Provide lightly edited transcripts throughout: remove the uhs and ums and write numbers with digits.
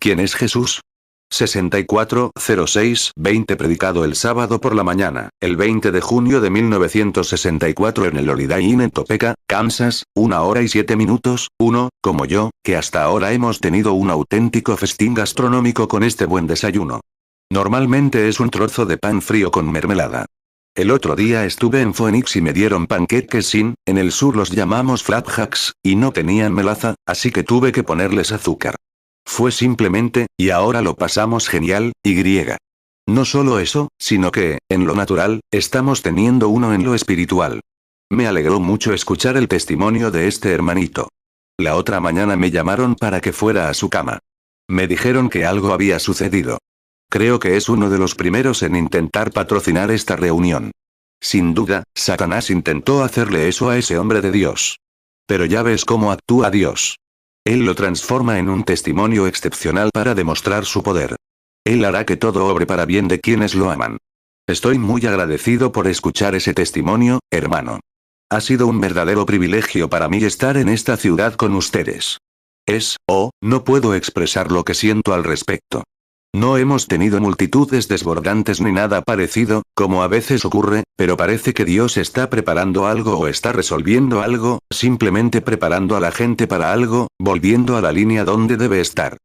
¿Quién es Jesús? 6406-20 predicado el sábado por la mañana, el 20 de junio de 1964 en el Holiday Inn en Topeka, Kansas, 1 hora y 7 minutos, como yo, que hasta ahora hemos tenido un auténtico festín gastronómico con este buen desayuno. Normalmente es un trozo de pan frío con mermelada. El otro día estuve en Phoenix y me dieron panqueques sin, en el sur los llamamos flapjacks, y no tenían melaza, así que tuve que ponerles azúcar. Fue simplemente, y ahora lo pasamos genial, y griega. No solo eso, sino que, en lo natural, estamos teniendo uno en lo espiritual. Me alegró mucho escuchar el testimonio de este hermanito. La otra mañana me llamaron para que fuera a su cama. Me dijeron que algo había sucedido. Creo que es uno de los primeros en intentar patrocinar esta reunión. Sin duda, Satanás intentó hacerle eso a ese hombre de Dios. Pero ya ves cómo actúa Dios. Él lo transforma en un testimonio excepcional para demostrar su poder. Él hará que todo obre para bien de quienes lo aman. Estoy muy agradecido por escuchar ese testimonio, hermano. Ha sido un verdadero privilegio para mí estar en esta ciudad con ustedes. No puedo expresar lo que siento al respecto. No hemos tenido multitudes desbordantes ni nada parecido, como a veces ocurre, pero parece que Dios está preparando algo o está resolviendo algo, simplemente preparando a la gente para algo, volviendo a la línea donde debe estar.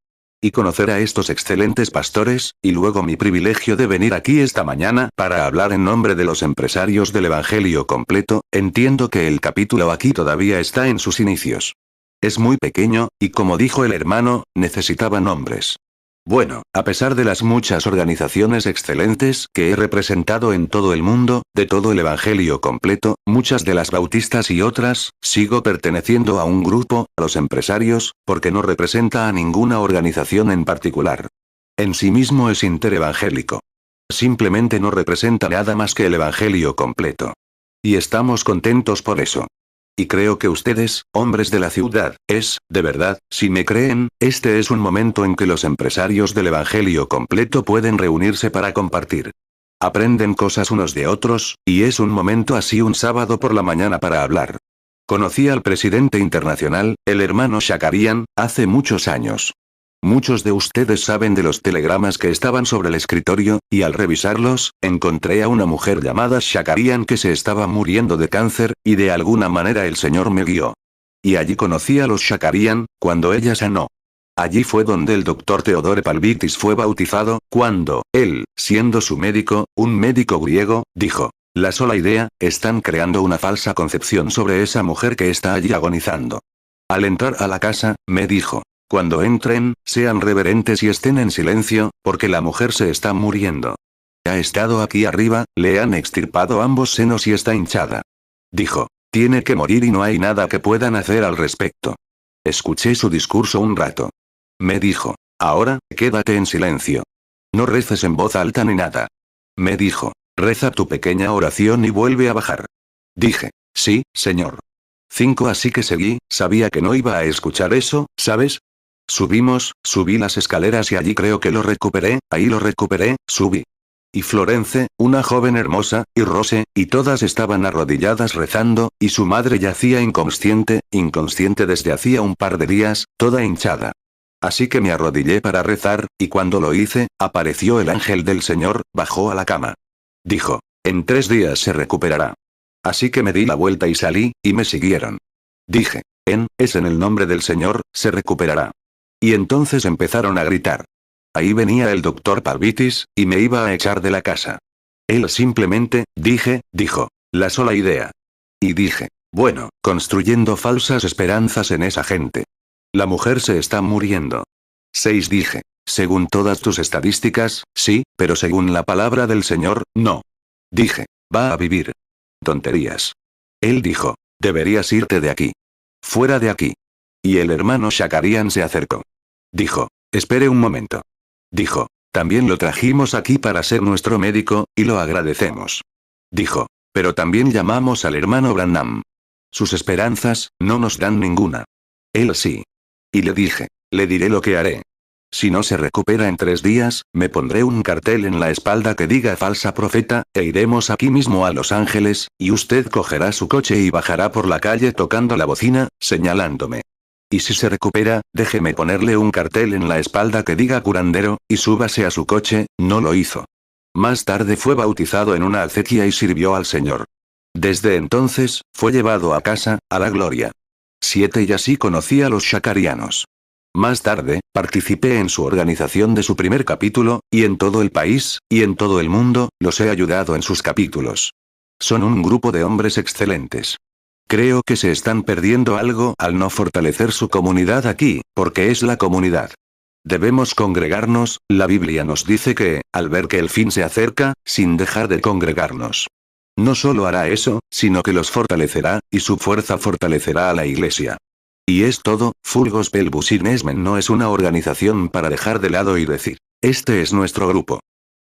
Y conocer a estos excelentes pastores, y luego mi privilegio de venir aquí esta mañana para hablar en nombre de los empresarios del Evangelio completo, entiendo que el capítulo aquí todavía está en sus inicios. Es muy pequeño, y como dijo el hermano, necesitaba nombres. Bueno, a pesar de las muchas organizaciones excelentes que he representado en todo el mundo, de todo el Evangelio completo, muchas de las bautistas y otras, sigo perteneciendo a un grupo, a los empresarios, porque no representa a ninguna organización en particular. En sí mismo es interevangélico. Simplemente no representa nada más que el Evangelio completo. Y estamos contentos por eso. Y creo que ustedes, hombres de la ciudad, de verdad, si me creen, este es un momento en que los empresarios del Evangelio completo pueden reunirse para compartir. Aprenden cosas unos de otros, y es un momento así un sábado por la mañana para hablar. Conocí al presidente internacional, el hermano Shakarian, hace muchos años. Muchos de ustedes saben de los telegramas que estaban sobre el escritorio, y al revisarlos, encontré a una mujer llamada Shakarian que se estaba muriendo de cáncer, y de alguna manera el Señor me guió. Y allí conocí a los Shakarian, cuando ella sanó. Allí fue donde el doctor Theodore Palvitis fue bautizado, cuando, él, siendo su médico, un médico griego, dijo: la sola idea, están creando una falsa concepción sobre esa mujer que está allí agonizando. Al entrar a la casa, me dijo: cuando entren, sean reverentes y estén en silencio, porque la mujer se está muriendo. Ha estado aquí arriba, le han extirpado ambos senos y está hinchada. Dijo: tiene que morir y no hay nada que puedan hacer al respecto. Escuché su discurso un rato. Me dijo: ahora, quédate en silencio. No reces en voz alta ni nada. Me dijo: reza tu pequeña oración y vuelve a bajar. Dije: sí, señor. 5 Así que seguí, sabía que no iba a escuchar eso, ¿sabes? Subí las escaleras y allí creo que lo recuperé, ahí lo recuperé, subí. Y Florence, una joven hermosa, y Rose, y todas estaban arrodilladas rezando, y su madre yacía inconsciente desde hacía un par de días, toda hinchada. Así que me arrodillé para rezar, y cuando lo hice, apareció el ángel del Señor, bajó a la cama. Dijo: en 3 días se recuperará. Así que me di la vuelta y salí, y me siguieron. Dije: es en el nombre del Señor, se recuperará. Y entonces empezaron a gritar. Ahí venía el doctor Palvitis, y me iba a echar de la casa. Él simplemente, dijo: la sola idea. Y dije: bueno, construyendo falsas esperanzas en esa gente. La mujer se está muriendo. 6 Dije: según todas tus estadísticas, sí, pero según la palabra del Señor, no. Dije: va a vivir. Tonterías. Él dijo: deberías irte de aquí. Fuera de aquí. Y el hermano Shakarian se acercó. Dijo: espere un momento. Dijo: también lo trajimos aquí para ser nuestro médico, y lo agradecemos. Dijo: pero también llamamos al hermano Branham. Sus esperanzas, no nos dan ninguna. Él sí. Y le dije: le diré lo que haré. Si no se recupera en 3 días, me pondré un cartel en la espalda que diga falsa profeta, e iremos aquí mismo a Los Ángeles, y usted cogerá su coche y bajará por la calle tocando la bocina, señalándome. Y si se recupera, déjeme ponerle un cartel en la espalda que diga curandero, y súbase a su coche. No lo hizo. Más tarde fue bautizado en una acequia y sirvió al Señor. Desde entonces, fue llevado a casa, a la gloria. 7 Y así conocí a los shakarianos. Más tarde, participé en su organización de su primer capítulo, y en todo el país, y en todo el mundo, los he ayudado en sus capítulos. Son un grupo de hombres excelentes. Creo que se están perdiendo algo al no fortalecer su comunidad aquí, porque es la comunidad. Debemos congregarnos. La Biblia nos dice que, al ver que el fin se acerca, sin dejar de congregarnos. No solo hará eso, sino que los fortalecerá, y su fuerza fortalecerá a la iglesia. Y es todo. Full Gospel Businessmen no es una organización para dejar de lado y decir, este es nuestro grupo.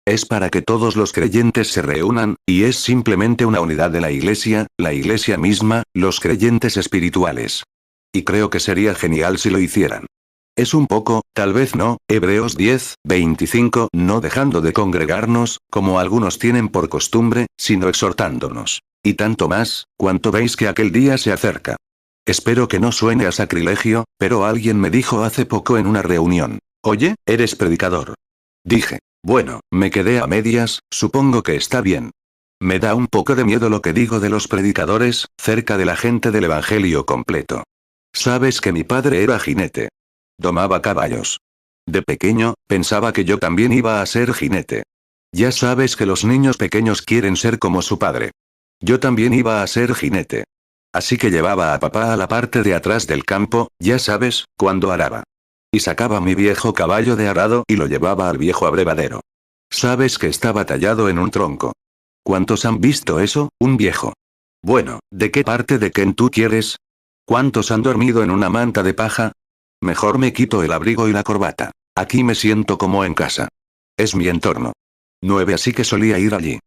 Es para que todos los creyentes se reúnan, y es simplemente una unidad de la iglesia misma, los creyentes espirituales. Y creo que sería genial si lo hicieran. Es un poco, tal vez no, Hebreos 10:25, no dejando de congregarnos, como algunos tienen por costumbre, sino exhortándonos. Y tanto más, cuanto veis que aquel día se acerca. Espero que no suene a sacrilegio, pero alguien me dijo hace poco en una reunión, oye, eres predicador. Dije, bueno, me quedé a medias, supongo que está bien. Me da un poco de miedo lo que digo de los predicadores, cerca de la gente del evangelio completo. Sabes que mi padre era jinete. Domaba caballos. De pequeño, pensaba que yo también iba a ser jinete. Ya sabes que los niños pequeños quieren ser como su padre. Yo también iba a ser jinete. Así que llevaba a papá a la parte de atrás del campo, ya sabes, cuando araba. Y sacaba mi viejo caballo de arado y lo llevaba al viejo abrevadero. Sabes que estaba tallado en un tronco. ¿Cuántos han visto eso, un viejo? Bueno, ¿de qué parte de Kent tú quieres? ¿Cuántos han dormido en una manta de paja? Mejor me quito el abrigo y la corbata. Aquí me siento como en casa. Es mi entorno. 9 Así que solía ir allí.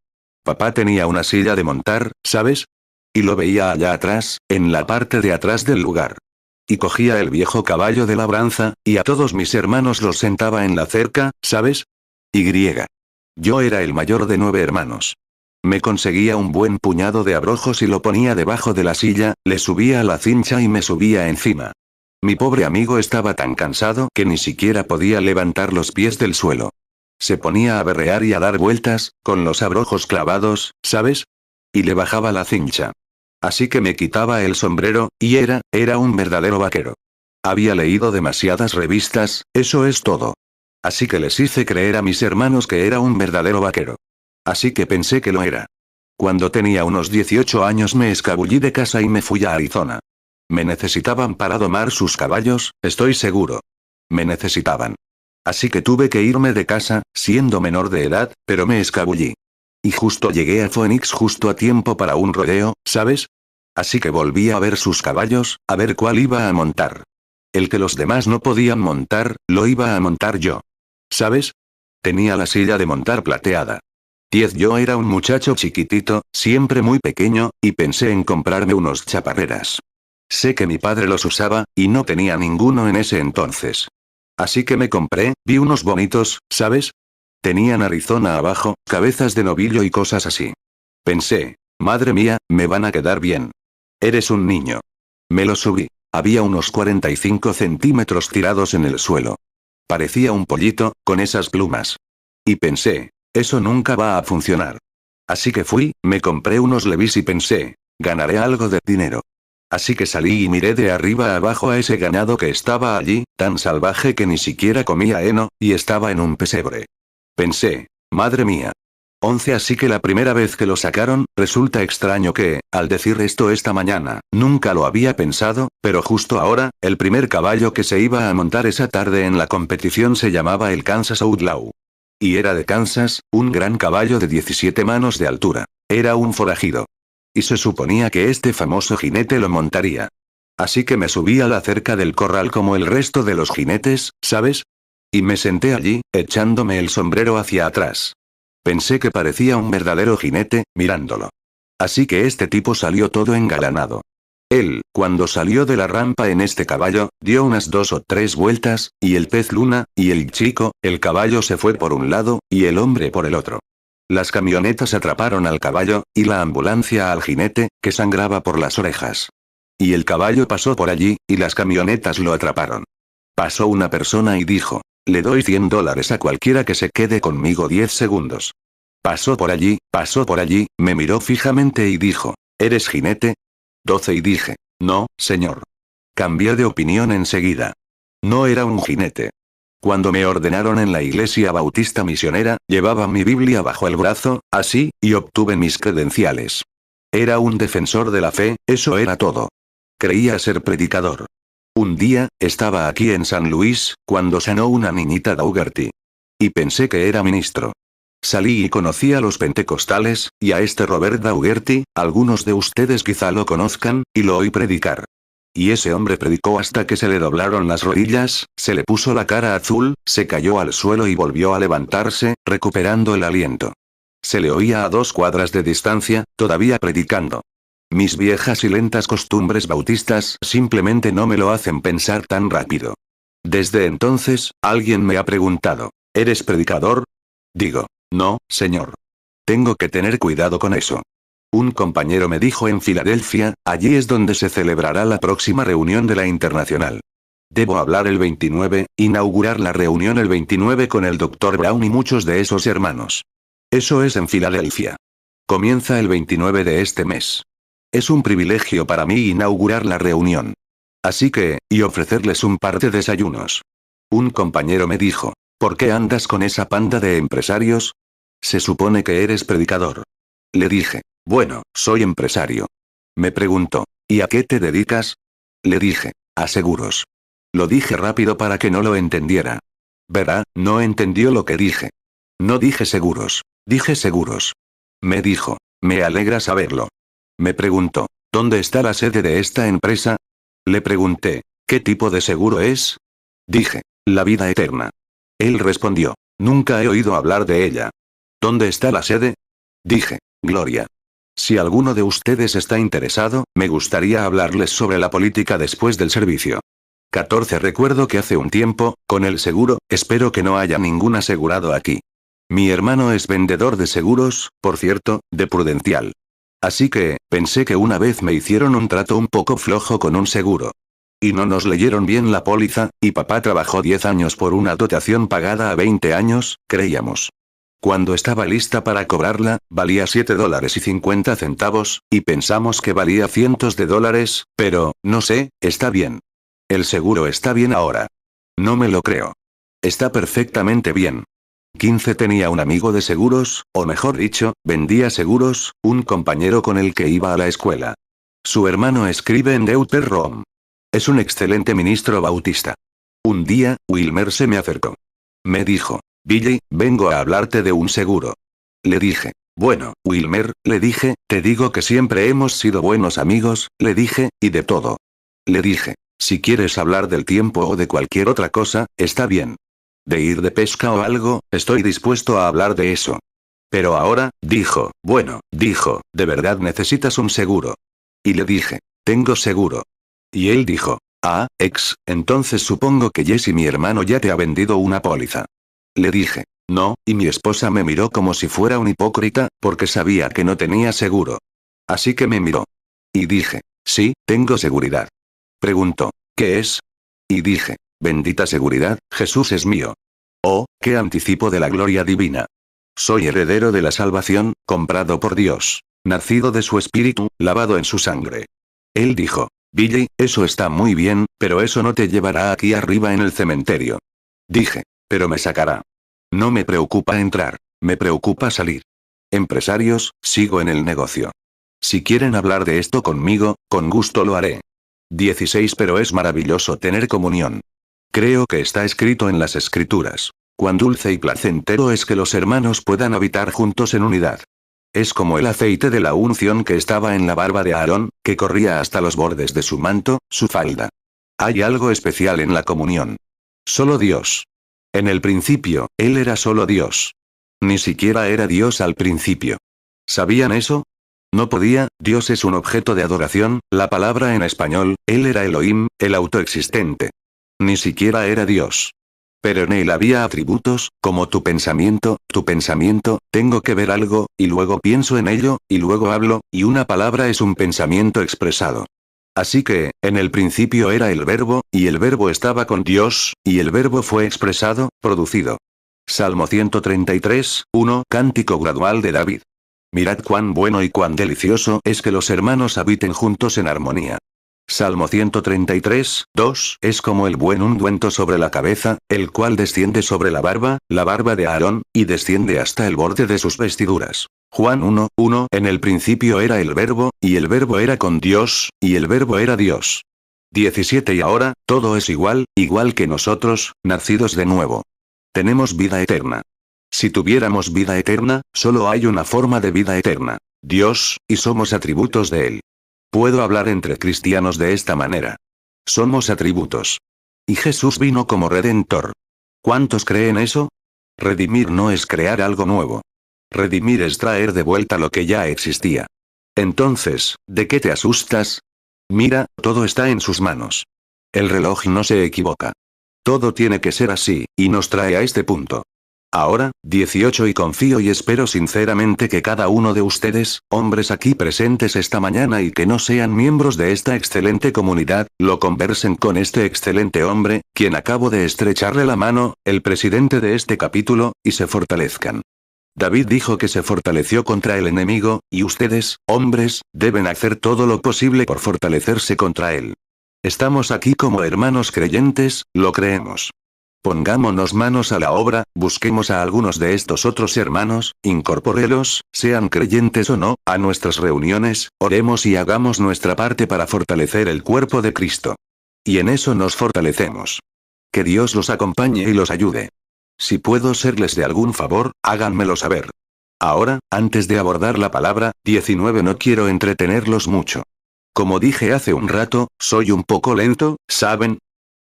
Papá tenía una silla de montar, ¿sabes? Y lo veía allá atrás, en la parte de atrás del lugar. Y cogía el viejo caballo de labranza, y a todos mis hermanos los sentaba en la cerca, ¿sabes? Yo era el mayor de 9 hermanos. Me conseguía un buen puñado de abrojos y lo ponía debajo de la silla, le subía a la cincha y me subía encima. Mi pobre amigo estaba tan cansado que ni siquiera podía levantar los pies del suelo. Se ponía a berrear y a dar vueltas, con los abrojos clavados, ¿sabes? Y le bajaba la cincha. Así que me quitaba el sombrero, y era un verdadero vaquero. Había leído demasiadas revistas, eso es todo. Así que les hice creer a mis hermanos que era un verdadero vaquero. Así que pensé que lo era. Cuando tenía unos 18 años me escabullí de casa y me fui a Arizona. Me necesitaban para domar sus caballos, estoy seguro. Me necesitaban. Así que tuve que irme de casa, siendo menor de edad, pero me escabullí. Y justo llegué a Phoenix justo a tiempo para un rodeo, ¿sabes? Así que volví a ver sus caballos, a ver cuál iba a montar. El que los demás no podían montar, lo iba a montar yo. ¿Sabes? Tenía la silla de montar plateada. Yo era un muchacho chiquitito, siempre muy pequeño, y pensé en comprarme unos chaparreras. Sé que mi padre los usaba, y no tenía ninguno en ese entonces. Así que me compré, vi unos bonitos, ¿sabes? Tenían Arizona abajo, cabezas de novillo y cosas así. Pensé, madre mía, me van a quedar bien. Eres un niño. Me los subí. Había unos 45 centímetros tirados en el suelo. Parecía un pollito, con esas plumas. Y pensé, eso nunca va a funcionar. Así que fui, me compré unos Levi's y pensé, ganaré algo de dinero. Así que salí y miré de arriba a abajo a ese ganado que estaba allí, tan salvaje que ni siquiera comía heno, y estaba en un pesebre. Pensé, madre mía. 11 Así que la primera vez que lo sacaron, resulta extraño que, al decir esto esta mañana, nunca lo había pensado, pero justo ahora, el primer caballo que se iba a montar esa tarde en la competición se llamaba el Kansas Outlaw. Y era de Kansas, un gran caballo de 17 manos de altura. Era un forajido. Y se suponía que este famoso jinete lo montaría. Así que me subí a la cerca del corral como el resto de los jinetes, ¿sabes? Y me senté allí, echándome el sombrero hacia atrás. Pensé que parecía un verdadero jinete, mirándolo. Así que este tipo salió todo engalanado. Él, cuando salió de la rampa en este caballo, dio unas 2 o 3 vueltas, y el pez luna, y el chico, el caballo se fue por un lado, y el hombre por el otro. Las camionetas atraparon al caballo, y la ambulancia al jinete, que sangraba por las orejas. Y el caballo pasó por allí, y las camionetas lo atraparon. Pasó una persona y dijo, le doy $100 a cualquiera que se quede conmigo 10 segundos. Pasó por allí, me miró fijamente y dijo, ¿eres jinete? 12 y dije, no, señor. Cambié de opinión enseguida. No era un jinete. Cuando me ordenaron en la iglesia bautista misionera, llevaba mi Biblia bajo el brazo, así, y obtuve mis credenciales. Era un defensor de la fe, eso era todo. Creía ser predicador. Un día, estaba aquí en San Luis, cuando sanó una niñita Daugherty. Y pensé que era ministro. Salí y conocí a los pentecostales, y a este Robert Daugherty, algunos de ustedes quizá lo conozcan, y lo oí predicar. Y ese hombre predicó hasta que se le doblaron las rodillas, se le puso la cara azul, se cayó al suelo y volvió a levantarse, recuperando el aliento. Se le oía a 2 cuadras de distancia, todavía predicando. Mis viejas y lentas costumbres bautistas simplemente no me lo hacen pensar tan rápido. Desde entonces, alguien me ha preguntado, ¿eres predicador? Digo, no, señor. Tengo que tener cuidado con eso. Un compañero me dijo en Filadelfia, allí es donde se celebrará la próxima reunión de la Internacional. Debo hablar el 29, inaugurar la reunión el 29 con el Dr. Brown y muchos de esos hermanos. Eso es en Filadelfia. Comienza el 29 de este mes. Es un privilegio para mí inaugurar la reunión. Así que, y ofrecerles un par de desayunos. Un compañero me dijo, ¿por qué andas con esa panda de empresarios? Se supone que eres predicador. Le dije, bueno, soy empresario. Me preguntó, ¿y a qué te dedicas? Le dije, a seguros. Lo dije rápido para que no lo entendiera. Verá, no entendió lo que dije. No dije seguros, dije seguros. Me dijo, me alegra saberlo. Me preguntó, ¿dónde está la sede de esta empresa? Le pregunté, ¿qué tipo de seguro es? Dije, la vida eterna. Él respondió, nunca he oído hablar de ella. ¿Dónde está la sede? Dije, Gloria. Si alguno de ustedes está interesado, me gustaría hablarles sobre la política después del servicio. 14 Recuerdo que hace un tiempo, con el seguro, espero que no haya ningún asegurado aquí. Mi hermano es vendedor de seguros, por cierto, de Prudencial. Así que, pensé que una vez me hicieron un trato un poco flojo con un seguro. Y no nos leyeron bien la póliza, y papá trabajó 10 años por una dotación pagada a 20 años, creíamos. Cuando estaba lista para cobrarla, valía $7.50, y pensamos que valía cientos de dólares, pero, no sé, está bien. El seguro está bien ahora. No me lo creo. Está perfectamente bien. 15 Tenía un amigo de seguros, o mejor dicho, vendía seguros, un compañero con el que iba a la escuela. Su hermano escribe en Deuteronom. Es un excelente ministro bautista. Un día, Wilmer se me acercó. Me dijo, Billy, vengo a hablarte de un seguro. Le dije, bueno, Wilmer, le dije, te digo que siempre hemos sido buenos amigos, le dije, y de todo. Le dije, si quieres hablar del tiempo o de cualquier otra cosa, está bien. De ir de pesca o algo, estoy dispuesto a hablar de eso. Pero ahora, dijo, ¿de verdad necesitas un seguro? Y le dije, tengo seguro. Y él dijo, entonces supongo que Jesse mi hermano ya te ha vendido una póliza. Le dije, no, y mi esposa me miró como si fuera un hipócrita, porque sabía que no tenía seguro. Así que me miró. Y dije, sí, tengo seguridad. Preguntó, ¿qué es? Y dije, bendita seguridad, Jesús es mío. Oh, qué anticipo de la gloria divina. Soy heredero de la salvación, comprado por Dios, nacido de su espíritu, lavado en su sangre. Él dijo, Billy, eso está muy bien, pero eso no te llevará aquí arriba en el cementerio. Dije, pero me sacará. No me preocupa entrar, me preocupa salir. Empresarios, sigo en el negocio. Si quieren hablar de esto conmigo, con gusto lo haré. 16 Pero es maravilloso tener comunión. Creo que está escrito en las Escrituras. Cuán dulce y placentero es que los hermanos puedan habitar juntos en unidad. Es como el aceite de la unción que estaba en la barba de Aarón, que corría hasta los bordes de su manto, su falda. Hay algo especial en la comunión. Solo Dios. En el principio, Él era solo Dios. Ni siquiera era Dios al principio. ¿Sabían eso? No podía, Dios es un objeto de adoración, la palabra en español, Él era Elohim, el autoexistente. Ni siquiera era Dios. Pero en Él había atributos, como tu pensamiento, tengo que ver algo, y luego pienso en ello, y luego hablo, y una palabra es un pensamiento expresado. Así que, en el principio era el verbo, y el verbo estaba con Dios, y el verbo fue expresado, producido. Salmo 133, 1, Cántico gradual de David. Mirad cuán bueno y cuán delicioso es que los hermanos habiten juntos en armonía. Salmo 133, 2, es como el buen ungüento sobre la cabeza, el cual desciende sobre la barba de Aarón, y desciende hasta el borde de sus vestiduras. Juan 1, 1, en el principio era el verbo, y el verbo era con Dios, y el verbo era Dios. 17 Y ahora, todo es igual que nosotros, nacidos de nuevo. Tenemos vida eterna. Si tuviéramos vida eterna, solo hay una forma de vida eterna. Dios, y somos atributos de Él. Puedo hablar entre cristianos de esta manera. Somos atributos. Y Jesús vino como redentor. ¿Cuántos creen eso? Redimir no es crear algo nuevo. Redimir es traer de vuelta lo que ya existía. Entonces, ¿de qué te asustas? Mira, todo está en sus manos. El reloj no se equivoca. Todo tiene que ser así, y nos trae a este punto. Ahora, 18 y confío y espero sinceramente que cada uno de ustedes, hombres aquí presentes esta mañana y que no sean miembros de esta excelente comunidad, lo conversen con este excelente hombre, quien acabo de estrecharle la mano, el presidente de este capítulo, y se fortalezcan. David dijo que se fortaleció contra el enemigo, y ustedes, hombres, deben hacer todo lo posible por fortalecerse contra él. Estamos aquí como hermanos creyentes, lo creemos. Pongámonos manos a la obra, busquemos a algunos de estos otros hermanos, incorporélos, sean creyentes o no, a nuestras reuniones, oremos y hagamos nuestra parte para fortalecer el cuerpo de Cristo. Y en eso nos fortalecemos. Que Dios los acompañe y los ayude. Si puedo serles de algún favor, háganmelo saber. Ahora, antes de abordar la palabra, 19 no quiero entretenerlos mucho. Como dije hace un rato, soy un poco lento, ¿saben?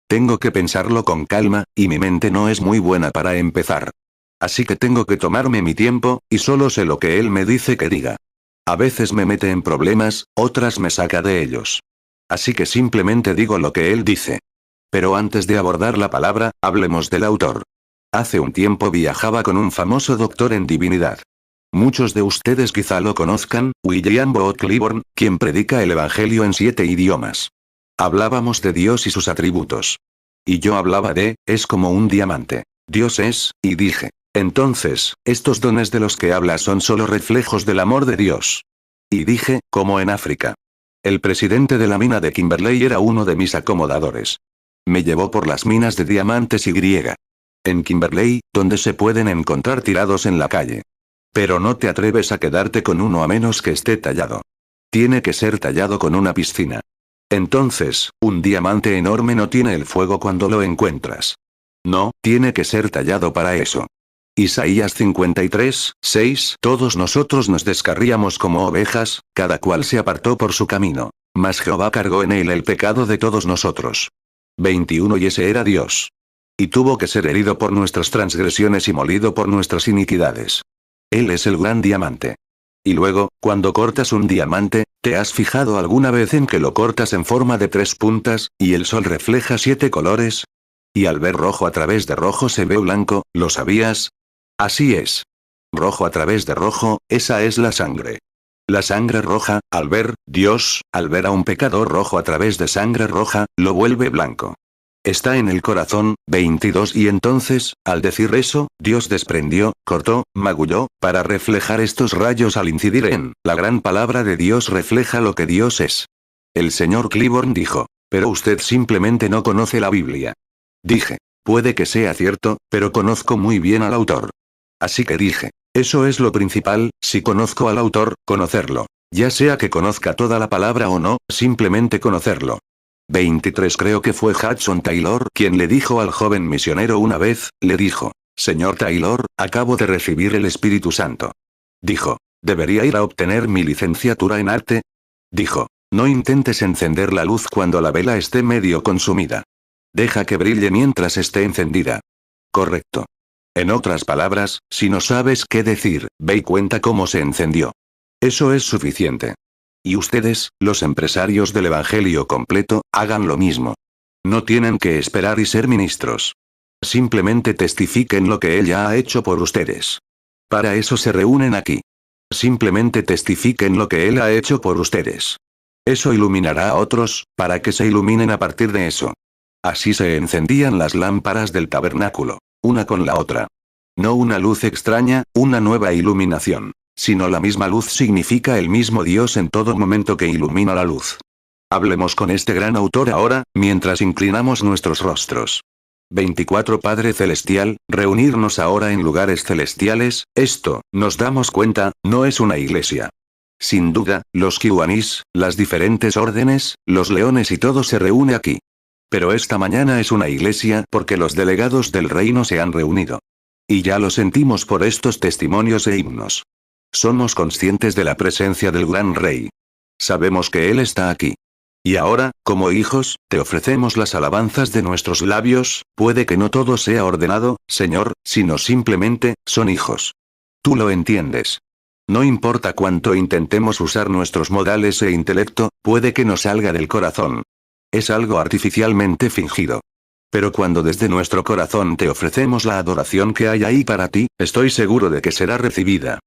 Tengo que pensarlo con calma, y mi mente no es muy buena para empezar. Así que tengo que tomarme mi tiempo, y solo sé lo que él me dice que diga. A veces me mete en problemas, otras me saca de ellos. Así que simplemente digo lo que él dice. Pero antes de abordar la palabra, hablemos del autor. Hace un tiempo viajaba con un famoso doctor en divinidad. Muchos de ustedes quizá lo conozcan, William Booth Cliburn, quien predica el Evangelio en 7 idiomas. Hablábamos de Dios y sus atributos. Y yo hablaba es como un diamante. Dios es, y dije. Entonces, estos dones de los que habla son solo reflejos del amor de Dios. Y dije, como en África. El presidente de la mina de Kimberley era uno de mis acomodadores. Me llevó por las minas de diamantes y en Kimberley, donde se pueden encontrar tirados en la calle. Pero no te atreves a quedarte con uno a menos que esté tallado. Tiene que ser tallado con una piscina. Entonces, un diamante enorme no tiene el fuego cuando lo encuentras. No, tiene que ser tallado para eso. Isaías 53, 6. Todos nosotros nos descarríamos como ovejas, cada cual se apartó por su camino. Mas Jehová cargó en él el pecado de todos nosotros. 21 Y ese era Dios. Y tuvo que ser herido por nuestras transgresiones y molido por nuestras iniquidades. Él es el gran diamante. Y luego, cuando cortas un diamante, ¿te has fijado alguna vez en que lo cortas en forma de 3 puntas, y el sol refleja 7 colores? Y al ver rojo a través de rojo se ve blanco, ¿lo sabías? Así es. Rojo a través de rojo, esa es la sangre. La sangre roja, al ver a un pecador rojo a través de sangre roja, lo vuelve blanco. Está en el corazón. 22 Y entonces, al decir eso, Dios desprendió, cortó, magulló, para reflejar estos rayos al incidir en, la gran palabra de Dios refleja lo que Dios es. El señor Cliburn dijo, pero usted simplemente no conoce la Biblia. Dije, puede que sea cierto, pero conozco muy bien al autor. Así que dije, eso es lo principal, si conozco al autor, conocerlo. Ya sea que conozca toda la palabra o no, simplemente conocerlo. 23 Creo que fue Hudson Taylor quien le dijo al joven misionero una vez, le dijo, Señor Taylor, acabo de recibir el Espíritu Santo. Dijo, ¿debería ir a obtener mi licenciatura en arte? Dijo, no intentes encender la luz cuando la vela esté medio consumida. Deja que brille mientras esté encendida. Correcto. En otras palabras, si no sabes qué decir, ve y cuenta cómo se encendió. Eso es suficiente. Y ustedes, los empresarios del Evangelio completo, hagan lo mismo. No tienen que esperar y ser ministros. Simplemente testifiquen lo que Él ya ha hecho por ustedes. Para eso se reúnen aquí. Simplemente testifiquen lo que Él ha hecho por ustedes. Eso iluminará a otros, para que se iluminen a partir de eso. Así se encendían las lámparas del tabernáculo, una con la otra. No una luz extraña, una nueva iluminación, sino la misma luz significa el mismo Dios en todo momento que ilumina la luz. Hablemos con este gran autor ahora, mientras inclinamos nuestros rostros. 24 Padre Celestial, reunirnos ahora en lugares celestiales, esto, nos damos cuenta, no es una iglesia. Sin duda, los kiwanis, las diferentes órdenes, los leones y todo se reúne aquí. Pero esta mañana es una iglesia porque los delegados del reino se han reunido. Y ya lo sentimos por estos testimonios e himnos. Somos conscientes de la presencia del gran rey. Sabemos que él está aquí. Y ahora, como hijos, te ofrecemos las alabanzas de nuestros labios, puede que no todo sea ordenado, Señor, sino simplemente, son hijos. Tú lo entiendes. No importa cuánto intentemos usar nuestros modales e intelecto, puede que no salga del corazón. Es algo artificialmente fingido. Pero cuando desde nuestro corazón te ofrecemos la adoración que hay ahí para ti, estoy seguro de que será recibida.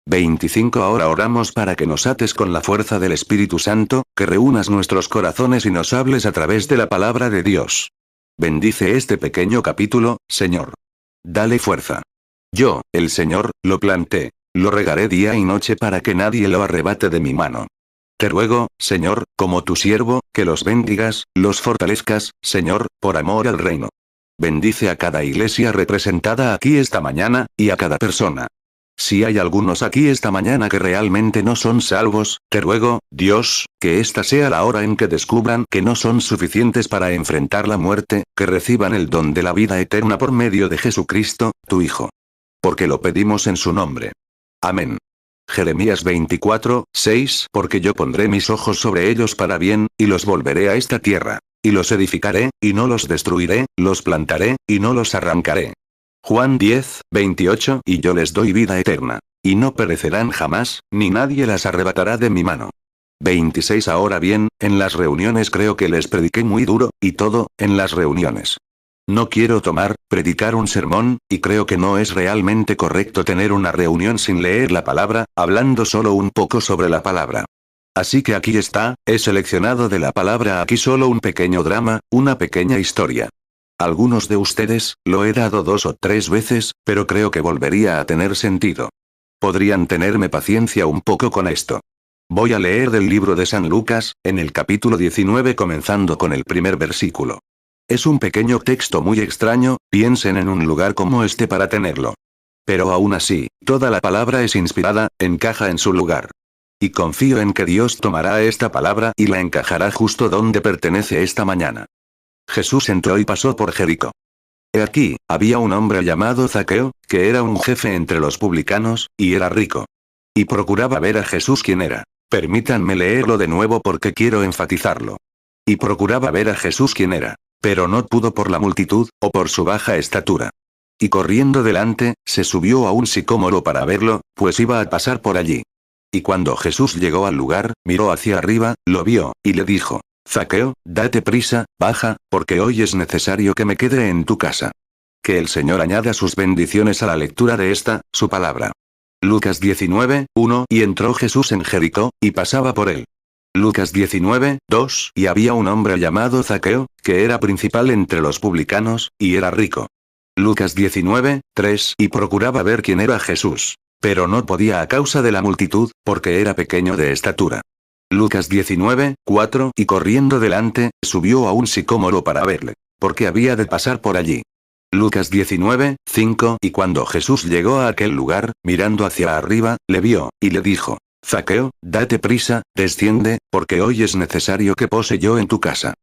25 Ahora oramos para que nos ates con la fuerza del Espíritu Santo, que reúnas nuestros corazones y nos hables a través de la palabra de Dios. Bendice este pequeño capítulo, Señor. Dale fuerza. Yo, el Señor, lo planté. Lo regaré día y noche para que nadie lo arrebate de mi mano. Te ruego, Señor, como tu siervo, que los bendigas, los fortalezcas, Señor, por amor al reino. Bendice a cada iglesia representada aquí esta mañana, y a cada persona. Si hay algunos aquí esta mañana que realmente no son salvos, te ruego, Dios, que esta sea la hora en que descubran que no son suficientes para enfrentar la muerte, que reciban el don de la vida eterna por medio de Jesucristo, tu Hijo. Porque lo pedimos en su nombre. Amén. Jeremías 24, 6 Porque yo pondré mis ojos sobre ellos para bien, y los volveré a esta tierra. Y los edificaré, y no los destruiré, los plantaré, y no los arrancaré. Juan 10, 28 Y yo les doy vida eterna. Y no perecerán jamás, ni nadie las arrebatará de mi mano. 26 Ahora bien, en las reuniones creo que les prediqué muy duro, y todo, en las reuniones. No quiero predicar un sermón, y creo que no es realmente correcto tener una reunión sin leer la palabra, hablando solo un poco sobre la palabra. Así que aquí está, he seleccionado de la palabra aquí solo un pequeño drama, una pequeña historia. Algunos de ustedes, lo he dado 2 o 3 veces, pero creo que volvería a tener sentido. Podrían tenerme paciencia un poco con esto. Voy a leer del libro de San Lucas, en el capítulo 19 comenzando con el primer versículo. Es un pequeño texto muy extraño, piensen en un lugar como este para tenerlo. Pero aún así, toda la palabra es inspirada, encaja en su lugar. Y confío en que Dios tomará esta palabra y la encajará justo donde pertenece esta mañana. Jesús entró y pasó por Jericó. He aquí, había un hombre llamado Zaqueo, que era un jefe entre los publicanos, y era rico. Y procuraba ver a Jesús quién era. Permítanme leerlo de nuevo porque quiero enfatizarlo. Y procuraba ver a Jesús quién era. Pero no pudo por la multitud, o por su baja estatura. Y corriendo delante, se subió a un sicómoro para verlo, pues iba a pasar por allí. Y cuando Jesús llegó al lugar, miró hacia arriba, lo vio, y le dijo: Zaqueo, date prisa, baja, porque hoy es necesario que me quede en tu casa. Que el Señor añada sus bendiciones a la lectura de esta, su palabra. Lucas 19, 1 Y entró Jesús en Jericó, y pasaba por él. Lucas 19, 2 Y había un hombre llamado Zaqueo, que era principal entre los publicanos, y era rico. Lucas 19, 3 Y procuraba ver quién era Jesús. Pero no podía a causa de la multitud, porque era pequeño de estatura. Lucas 19, 4 Y corriendo delante, subió a un sicómoro para verle, porque había de pasar por allí. Lucas 19, 5 Y cuando Jesús llegó a aquel lugar, mirando hacia arriba, le vio, y le dijo: Zaqueo, date prisa, desciende, porque hoy es necesario que pose yo en tu casa.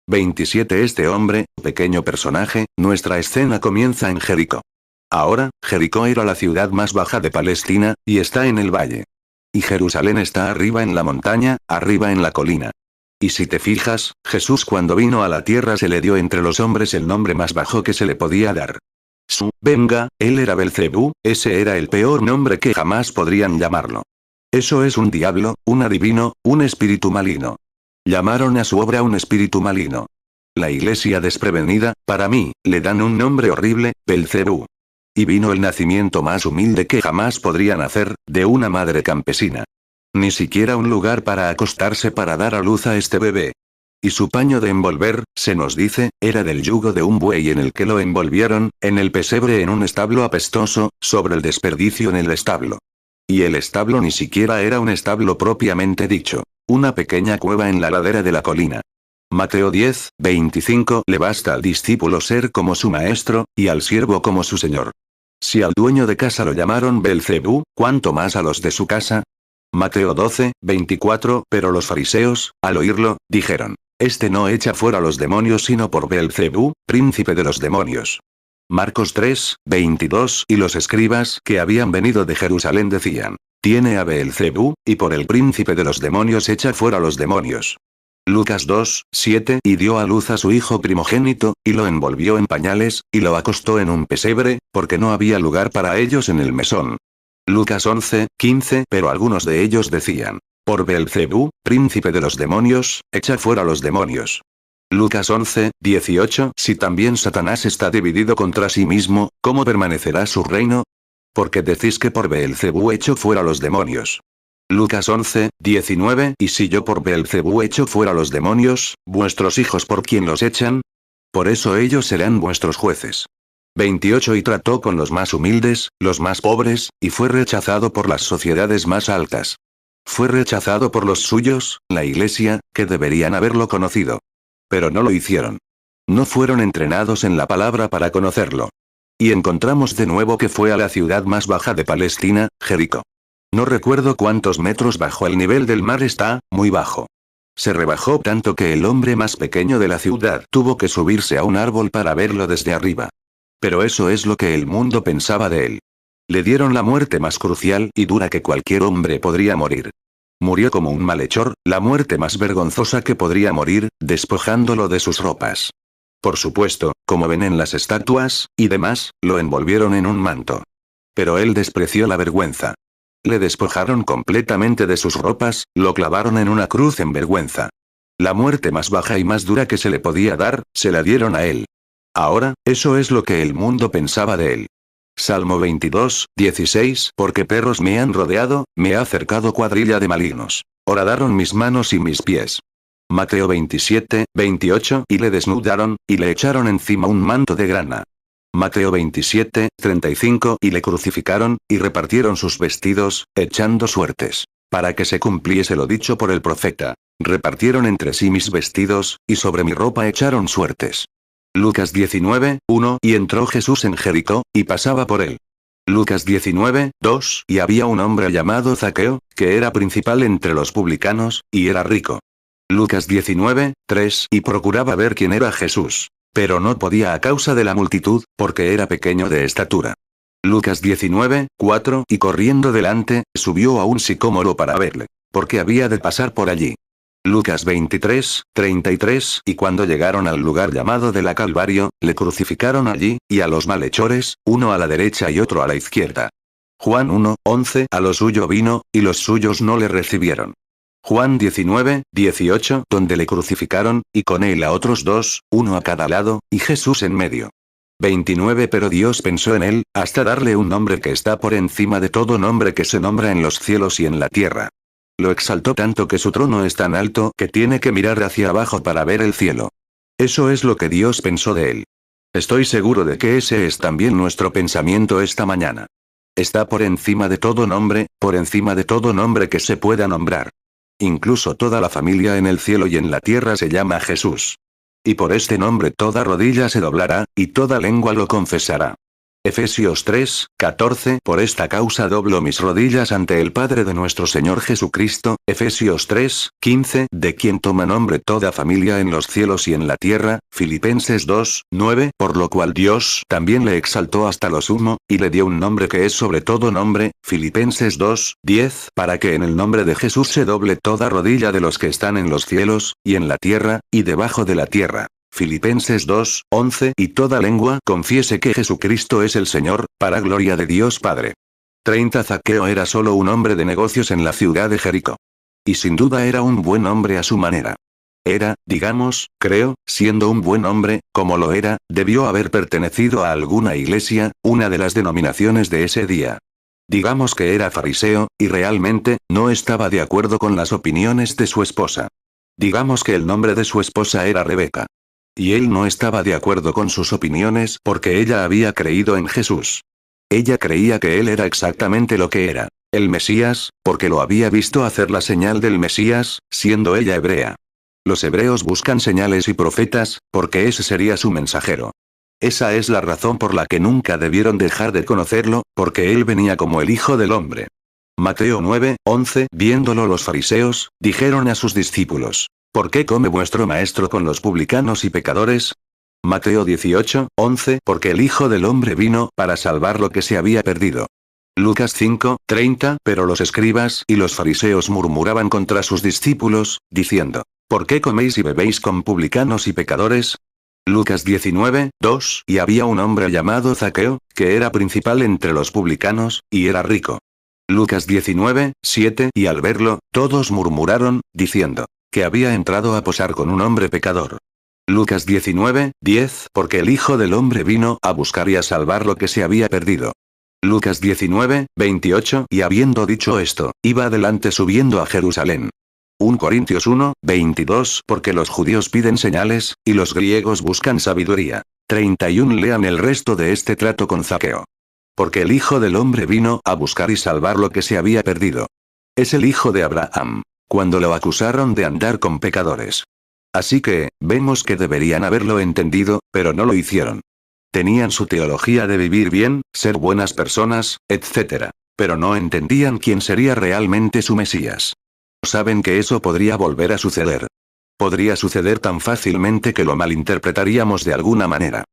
27 Este hombre, pequeño personaje, nuestra escena comienza en Jericó. Ahora, Jericó era la ciudad más baja de Palestina, y está en el valle. Y Jerusalén está arriba en la montaña, arriba en la colina. Y si te fijas, Jesús cuando vino a la tierra se le dio entre los hombres el nombre más bajo que se le podía dar. Venga, él era Belcebú, ese era el peor nombre que jamás podrían llamarlo. Eso es un diablo, un adivino, un espíritu maligno. Llamaron a su obra un espíritu maligno. La iglesia desprevenida, para mí, le dan un nombre horrible, Belcebú. Y vino el nacimiento más humilde que jamás podrían hacer, de una madre campesina. Ni siquiera un lugar para acostarse para dar a luz a este bebé. Y su paño de envolver, se nos dice, era del yugo de un buey en el que lo envolvieron, en el pesebre en un establo apestoso, sobre el desperdicio en el establo. Y el establo ni siquiera era un establo propiamente dicho. Una pequeña cueva en la ladera de la colina. Mateo 10, 25. Le basta al discípulo ser como su maestro, y al siervo como su señor. Si al dueño de casa lo llamaron Beelzebú, ¿cuánto más a los de su casa? Mateo 12, 24. Pero los fariseos, al oírlo, dijeron: Este no echa fuera los demonios sino por Beelzebú, príncipe de los demonios. Marcos 3, 22. Y los escribas que habían venido de Jerusalén decían: Tiene a Beelzebú, y por el príncipe de los demonios echa fuera los demonios. Lucas 2, 7. Y dio a luz a su hijo primogénito, y lo envolvió en pañales, y lo acostó en un pesebre, porque no había lugar para ellos en el mesón. Lucas 11, 15. Pero algunos de ellos decían: Por Beelzebú, príncipe de los demonios, echa fuera los demonios. Lucas 11, 18. Si también Satanás está dividido contra sí mismo, ¿cómo permanecerá su reino? Porque decís que por Beelzebú echo fuera los demonios. Lucas 11, 19. Y si yo por Beelzebú echo fuera los demonios, ¿vuestros hijos por quién los echan? Por eso ellos serán vuestros jueces. 28. Y trató con los más humildes, los más pobres, y fue rechazado por las sociedades más altas. Fue rechazado por los suyos, la iglesia, que deberían haberlo conocido. Pero no lo hicieron. No fueron entrenados en la palabra para conocerlo. Y encontramos de nuevo que fue a la ciudad más baja de Palestina, Jericó. No recuerdo cuántos metros bajo el nivel del mar está, muy bajo. Se rebajó tanto que el hombre más pequeño de la ciudad tuvo que subirse a un árbol para verlo desde arriba. Pero eso es lo que el mundo pensaba de él. Le dieron la muerte más crucial y dura que cualquier hombre podría morir. Murió como un malhechor, la muerte más vergonzosa que podría morir, despojándolo de sus ropas. Por supuesto, como ven en las estatuas, y demás, lo envolvieron en un manto. Pero él despreció la vergüenza. Le despojaron completamente de sus ropas, lo clavaron en una cruz en vergüenza. La muerte más baja y más dura que se le podía dar, se la dieron a él. Ahora, eso es lo que el mundo pensaba de él. Salmo 22, 16. Porque perros me han rodeado, me ha cercado cuadrilla de malignos. Horadaron mis manos y mis pies. Mateo 27, 28. Y le desnudaron, y le echaron encima un manto de grana. Mateo 27, 35. Y le crucificaron, y repartieron sus vestidos, echando suertes. Para que se cumpliese lo dicho por el profeta. Repartieron entre sí mis vestidos, y sobre mi ropa echaron suertes. Lucas 19, 1. Y entró Jesús en Jericó, y pasaba por él. Lucas 19, 2. Y había un hombre llamado Zaqueo, que era principal entre los publicanos, y era rico. Lucas 19, 3. Y procuraba ver quién era Jesús. Pero no podía a causa de la multitud, porque era pequeño de estatura. Lucas 19, 4. Y corriendo delante, subió a un sicómoro para verle, porque había de pasar por allí. Lucas 23, 33. Y cuando llegaron al lugar llamado de la Calvario, le crucificaron allí, y a los malhechores, uno a la derecha y otro a la izquierda. Juan 1, 11. A lo suyo vino, y los suyos no le recibieron. Juan 19, 18. Donde le crucificaron, y con él a otros dos, uno a cada lado, y Jesús en medio. 29. Pero Dios pensó en él, hasta darle un nombre que está por encima de todo nombre que se nombra en los cielos y en la tierra. Lo exaltó tanto que su trono es tan alto que tiene que mirar hacia abajo para ver el cielo. Eso es lo que Dios pensó de él. Estoy seguro de que ese es también nuestro pensamiento esta mañana. Está por encima de todo nombre, por encima de todo nombre que se pueda nombrar. Incluso toda la familia en el cielo y en la tierra se llama Jesús. Y por este nombre toda rodilla se doblará, y toda lengua lo confesará. Efesios 3, 14. Por esta causa doblo mis rodillas ante el Padre de nuestro Señor Jesucristo. Efesios 3, 15. De quien toma nombre toda familia en los cielos y en la tierra. Filipenses 2, 9. Por lo cual Dios también le exaltó hasta lo sumo, y le dio un nombre que es sobre todo nombre. Filipenses 2, 10. Para que en el nombre de Jesús se doble toda rodilla de los que están en los cielos, y en la tierra, y debajo de la tierra. Filipenses 2, 11. Y toda lengua confiese que Jesucristo es el Señor, para gloria de Dios Padre. 30. Zaqueo era solo un hombre de negocios en la ciudad de Jericó. Y sin duda era un buen hombre a su manera. Era, digamos, creo, siendo un buen hombre, como lo era, debió haber pertenecido a alguna iglesia, una de las denominaciones de ese día. Digamos que era fariseo, y realmente, no estaba de acuerdo con las opiniones de su esposa. Digamos que el nombre de su esposa era Rebeca. Y él no estaba de acuerdo con sus opiniones porque ella había creído en Jesús. Ella creía que él era exactamente lo que era, el Mesías, porque lo había visto hacer la señal del Mesías, siendo ella hebrea. Los hebreos buscan señales y profetas, porque ese sería su mensajero. Esa es la razón por la que nunca debieron dejar de conocerlo, porque él venía como el Hijo del Hombre. Mateo 9:11. Viéndolo los fariseos, dijeron a sus discípulos: ¿Por qué come vuestro maestro con los publicanos y pecadores? Mateo 18:11. Porque el Hijo del Hombre vino para salvar lo que se había perdido. Lucas 5:30. Pero los escribas y los fariseos murmuraban contra sus discípulos, diciendo: ¿Por qué coméis y bebéis con publicanos y pecadores? Lucas 19:2. Y había un hombre llamado Zaqueo, que era principal entre los publicanos, y era rico. Lucas 19:7. Y al verlo, todos murmuraron, diciendo: que había entrado a posar con un hombre pecador. Lucas 19:10. Porque el Hijo del Hombre vino a buscar y a salvar lo que se había perdido. Lucas 19:28. Y habiendo dicho esto, iba adelante subiendo a Jerusalén. 1 Corintios 1:22. Porque los judíos piden señales, y los griegos buscan sabiduría. 31. Lean el resto de este trato con Zaqueo. Porque el Hijo del Hombre vino a buscar y salvar lo que se había perdido. Es el hijo de Abraham. Cuando lo acusaron de andar con pecadores. Así que, vemos que deberían haberlo entendido, pero no lo hicieron. Tenían su teología de vivir bien, ser buenas personas, etc. Pero no entendían quién sería realmente su Mesías. Saben que eso podría volver a suceder. Podría suceder tan fácilmente que lo malinterpretaríamos de alguna manera.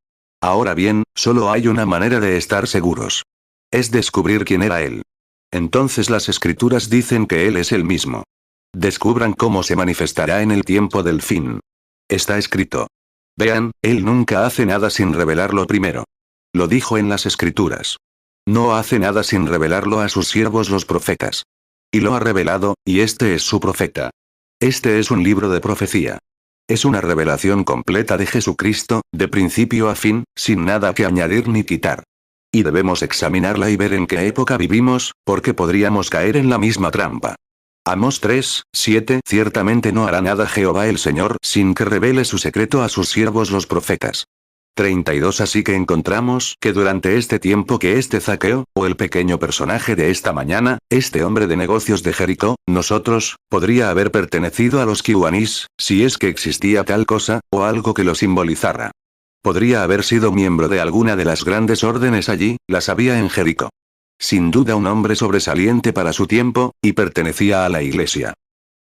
Ahora bien, solo hay una manera de estar seguros. Es descubrir quién era él. Entonces las escrituras dicen que él es el mismo. Descubran cómo se manifestará en el tiempo del fin. Está escrito. Vean, él nunca hace nada sin revelarlo primero. Lo dijo en las escrituras. No hace nada sin revelarlo a sus siervos los profetas. Y lo ha revelado, y este es su profeta. Este es un libro de profecía. Es una revelación completa de Jesucristo, de principio a fin, sin nada que añadir ni quitar. Y debemos examinarla y ver en qué época vivimos, porque podríamos caer en la misma trampa. Amós 3:7. Ciertamente no hará nada Jehová el Señor sin que revele su secreto a sus siervos los profetas. 32. Así que encontramos que durante este tiempo que este Zaqueo, o el pequeño personaje de esta mañana, este hombre de negocios de Jericó, nosotros, podría haber pertenecido a los kiwanís, si es que existía tal cosa, o algo que lo simbolizara. Podría haber sido miembro de alguna de las grandes órdenes allí, las había en Jericó. Sin duda un hombre sobresaliente para su tiempo, y pertenecía a la iglesia.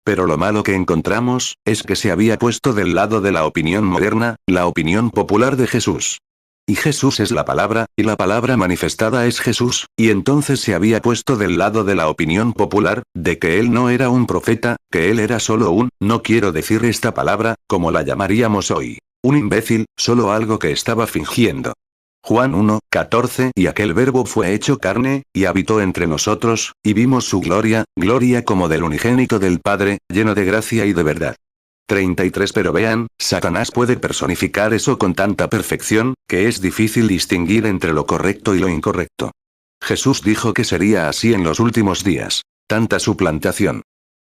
Pero lo malo que encontramos, es que se había puesto del lado de la opinión moderna, la opinión popular de Jesús. Y Jesús es la palabra, y la palabra manifestada es Jesús, y entonces se había puesto del lado de la opinión popular, de que él no era un profeta, que él era solo no quiero decir esta palabra, como la llamaríamos hoy, un imbécil, solo algo que estaba fingiendo. Juan 1:14. Y aquel verbo fue hecho carne, y habitó entre nosotros, y vimos su gloria, gloria como del unigénito del Padre, lleno de gracia y de verdad. 33. Pero vean, Satanás puede personificar eso con tanta perfección, que es difícil distinguir entre lo correcto y lo incorrecto. Jesús dijo que sería así en los últimos días. Tanta suplantación.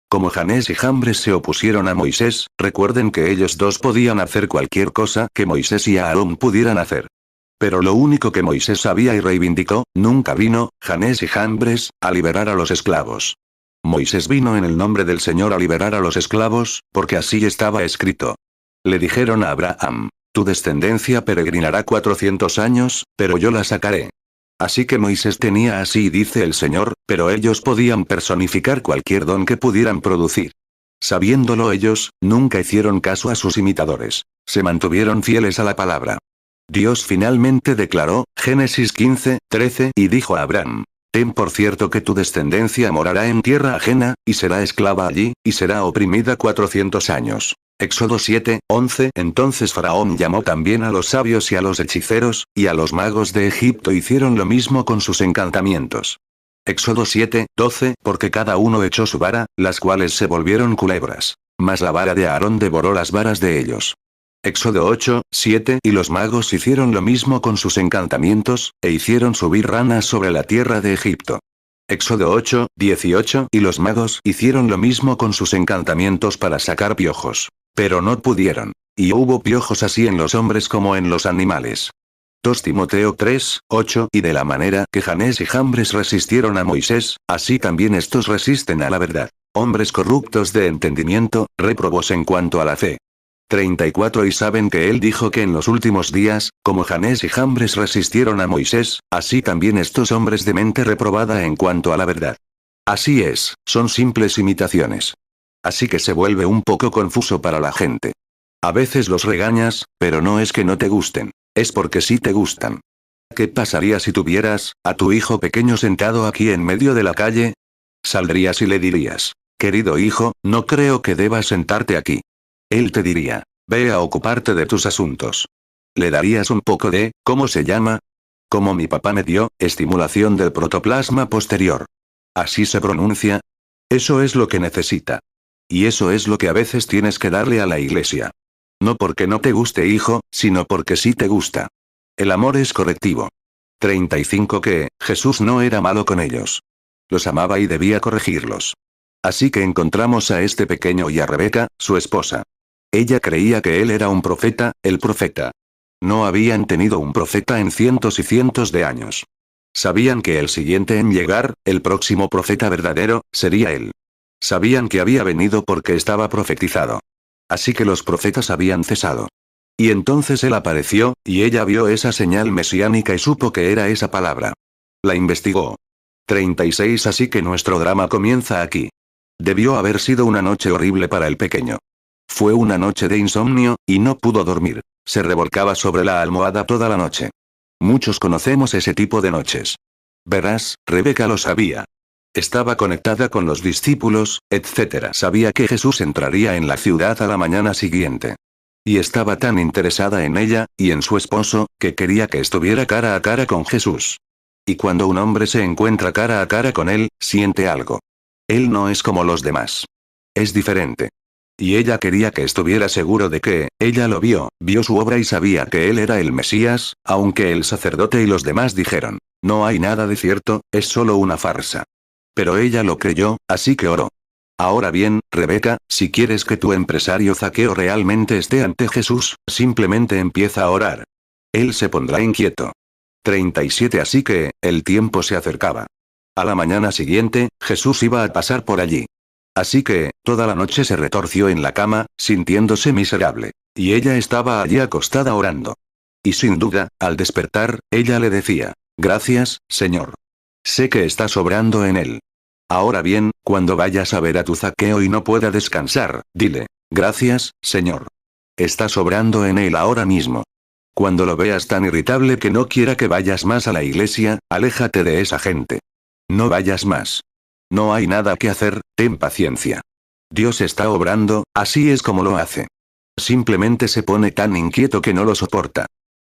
Como Janés y Jambres se opusieron a Moisés, recuerden que ellos dos podían hacer cualquier cosa que Moisés y Aarón pudieran hacer. Pero lo único que Moisés sabía y reivindicó, nunca vino, Janés y Jambres, a liberar a los esclavos. Moisés vino en el nombre del Señor a liberar a los esclavos, porque así estaba escrito. Le dijeron a Abraham: tu descendencia peregrinará 400 años, pero yo la sacaré. Así que Moisés tenía así dice el Señor, pero ellos podían personificar cualquier don que pudieran producir. Sabiéndolo ellos, nunca hicieron caso a sus imitadores. Se mantuvieron fieles a la palabra. Dios finalmente declaró, Génesis 15:13, y dijo a Abraham: ten por cierto que tu descendencia morará en tierra ajena, y será esclava allí, y será oprimida 400 años. Éxodo 7:11. Entonces Faraón llamó también a los sabios y a los hechiceros, y a los magos de Egipto hicieron lo mismo con sus encantamientos. Éxodo 7:12. Porque cada uno echó su vara, las cuales se volvieron culebras. Mas la vara de Aarón devoró las varas de ellos. Éxodo 8:7. Y los magos hicieron lo mismo con sus encantamientos, e hicieron subir ranas sobre la tierra de Egipto. Éxodo 8, 18. Y los magos hicieron lo mismo con sus encantamientos para sacar piojos. Pero no pudieron. Y hubo piojos así en los hombres como en los animales. 2 Timoteo 3, 8. Y de la manera que Janés y Jambres resistieron a Moisés, así también estos resisten a la verdad. Hombres corruptos de entendimiento, réprobos en cuanto a la fe. 34. Y saben que él dijo que en los últimos días, como Janés y Jambres resistieron a Moisés, así también estos hombres de mente reprobada en cuanto a la verdad. Así es, son simples imitaciones. Así que se vuelve un poco confuso para la gente. A veces los regañas, pero no es que no te gusten, es porque sí te gustan. ¿Qué pasaría si tuvieras a tu hijo pequeño sentado aquí en medio de la calle? Saldrías y le dirías, querido hijo, no creo que debas sentarte aquí. Él te diría, ve a ocuparte de tus asuntos. Le darías un poco de, ¿cómo se llama? Como mi papá me dio, estimulación del protoplasma posterior. ¿Así se pronuncia? Eso es lo que necesita. Y eso es lo que a veces tienes que darle a la iglesia. No porque no te guste, hijo, sino porque sí te gusta. El amor es correctivo. 35. Que Jesús no era malo con ellos. Los amaba y debía corregirlos. Así que encontramos a este pequeño y a Rebeca, su esposa. Ella creía que él era un profeta, el profeta. No habían tenido un profeta en cientos y cientos de años. Sabían que el siguiente en llegar, el próximo profeta verdadero, sería él. Sabían que había venido porque estaba profetizado. Así que los profetas habían cesado. Y entonces él apareció, y ella vio esa señal mesiánica y supo que era esa palabra. La investigó. 36. Así que nuestro drama comienza aquí. Debió haber sido una noche horrible para el pequeño. Fue una noche de insomnio, y no pudo dormir. Se revolcaba sobre la almohada toda la noche. Muchos conocemos ese tipo de noches. Verás, Rebeca lo sabía. Estaba conectada con los discípulos, etc. Sabía que Jesús entraría en la ciudad a la mañana siguiente. Y estaba tan interesada en ella, y en su esposo, que quería que estuviera cara a cara con Jesús. Y cuando un hombre se encuentra cara a cara con él, siente algo. Él no es como los demás. Es diferente. Y ella quería que estuviera seguro de que, ella lo vio su obra y sabía que él era el Mesías, aunque el sacerdote y los demás dijeron, no hay nada de cierto, es solo una farsa. Pero ella lo creyó, así que oró. Ahora bien, Rebeca, si quieres que tu empresario Zaqueo realmente esté ante Jesús, simplemente empieza a orar. Él se pondrá inquieto. 37. Así que, el tiempo se acercaba. A la mañana siguiente, Jesús iba a pasar por allí. Así que, toda la noche se retorció en la cama, sintiéndose miserable. Y ella estaba allí acostada orando. Y sin duda, al despertar, ella le decía, gracias, Señor. Sé que estás obrando en él. Ahora bien, cuando vayas a ver a tu Zaqueo y no pueda descansar, dile, gracias, Señor. Estás obrando en él ahora mismo. Cuando lo veas tan irritable que no quiera que vayas más a la iglesia, aléjate de esa gente. No vayas más. No hay nada que hacer, ten paciencia. Dios está obrando, así es como lo hace. Simplemente se pone tan inquieto que no lo soporta.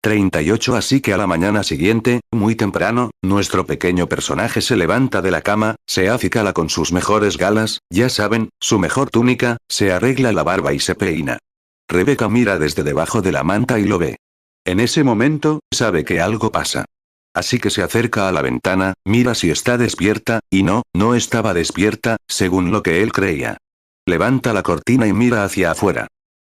38. Así que a la mañana siguiente, muy temprano, nuestro pequeño personaje se levanta de la cama, se acicala con sus mejores galas, ya saben, su mejor túnica, se arregla la barba y se peina. Rebeca mira desde debajo de la manta y lo ve. En ese momento, sabe que algo pasa. Así que se acerca a la ventana, mira si está despierta, y no estaba despierta, según lo que él creía. Levanta la cortina y mira hacia afuera.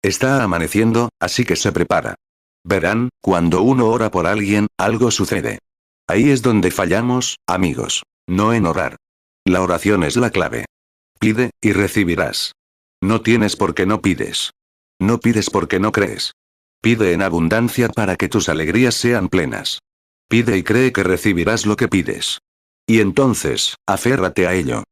Está amaneciendo, así que se prepara. Verán, cuando uno ora por alguien, algo sucede. Ahí es donde fallamos, amigos. No en orar. La oración es la clave. Pide, y recibirás. No tienes porque no pides. No pides porque no crees. Pide en abundancia para que tus alegrías sean plenas. Pide y cree que recibirás lo que pides. Y entonces, aférrate a ello.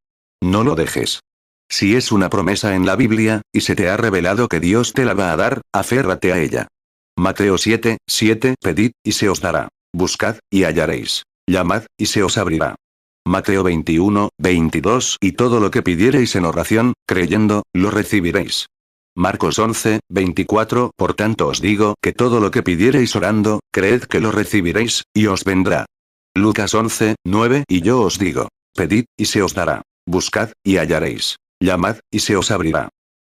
No lo dejes. Si es una promesa en la Biblia, y se te ha revelado que Dios te la va a dar, aférrate a ella. Mateo 7, 7. Pedid, y se os dará. Buscad, y hallaréis. Llamad, y se os abrirá. Mateo 21, 22. Y todo lo que pidiereis en oración, creyendo, lo recibiréis. Marcos 11, 24. Por tanto os digo que todo lo que pidiereis orando, creed que lo recibiréis, y os vendrá. Lucas 11, 9. Y yo os digo, pedid, y se os dará. Buscad, y hallaréis. Llamad, y se os abrirá.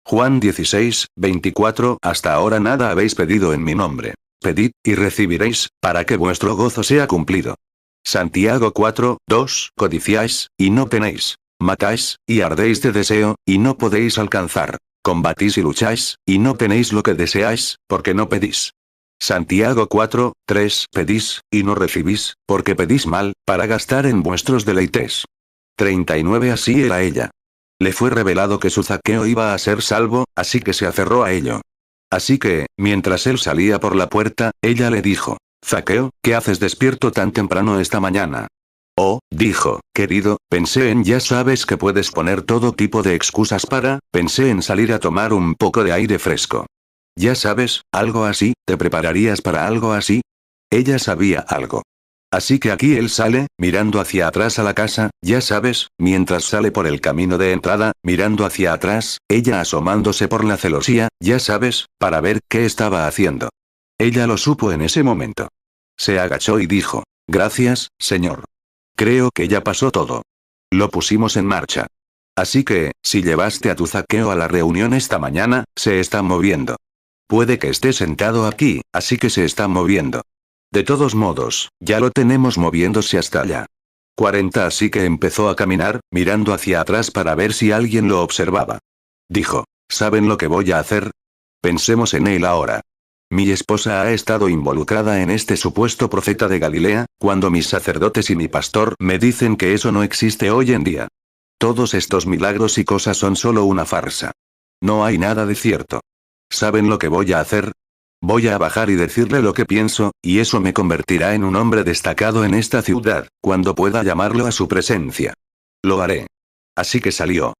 Juan 16, 24. Hasta ahora nada habéis pedido en mi nombre. Pedid, y recibiréis, para que vuestro gozo sea cumplido. Santiago 4, 2. Codiciáis, y no tenéis. Matáis, y ardéis de deseo, y no podéis alcanzar. Combatís y lucháis, y no tenéis lo que deseáis, porque no pedís. Santiago 4, 3. Pedís, y no recibís, porque pedís mal, para gastar en vuestros deleites. 39. Así era ella. Le fue revelado que su Zaqueo iba a ser salvo, así que se aferró a ello. Así que, mientras él salía por la puerta, ella le dijo: Zaqueo, ¿qué haces despierto tan temprano esta mañana? Oh, dijo, querido, pensé en ya sabes que puedes poner todo tipo de excusas pensé en salir a tomar un poco de aire fresco. Ya sabes, algo así, ¿te prepararías para algo así? Ella sabía algo. Así que aquí él sale, mirando hacia atrás a la casa, ya sabes, mientras sale por el camino de entrada, mirando hacia atrás, ella asomándose por la celosía, ya sabes, para ver qué estaba haciendo. Ella lo supo en ese momento. Se agachó y dijo: Gracias, señor. Creo que ya pasó todo. Lo pusimos en marcha. Así que, si llevaste a tu Zaqueo a la reunión esta mañana, se está moviendo. Puede que esté sentado aquí, así que se está moviendo. De todos modos, ya lo tenemos moviéndose hasta allá. 40. Así que empezó a caminar, mirando hacia atrás para ver si alguien lo observaba. Dijo: ¿Saben lo que voy a hacer? Pensemos en él ahora. Mi esposa ha estado involucrada en este supuesto profeta de Galilea, cuando mis sacerdotes y mi pastor me dicen que eso no existe hoy en día. Todos estos milagros y cosas son solo una farsa. No hay nada de cierto. ¿Saben lo que voy a hacer? Voy a bajar y decirle lo que pienso, y eso me convertirá en un hombre destacado en esta ciudad, cuando pueda llamarlo a su presencia. Lo haré. Así que salió.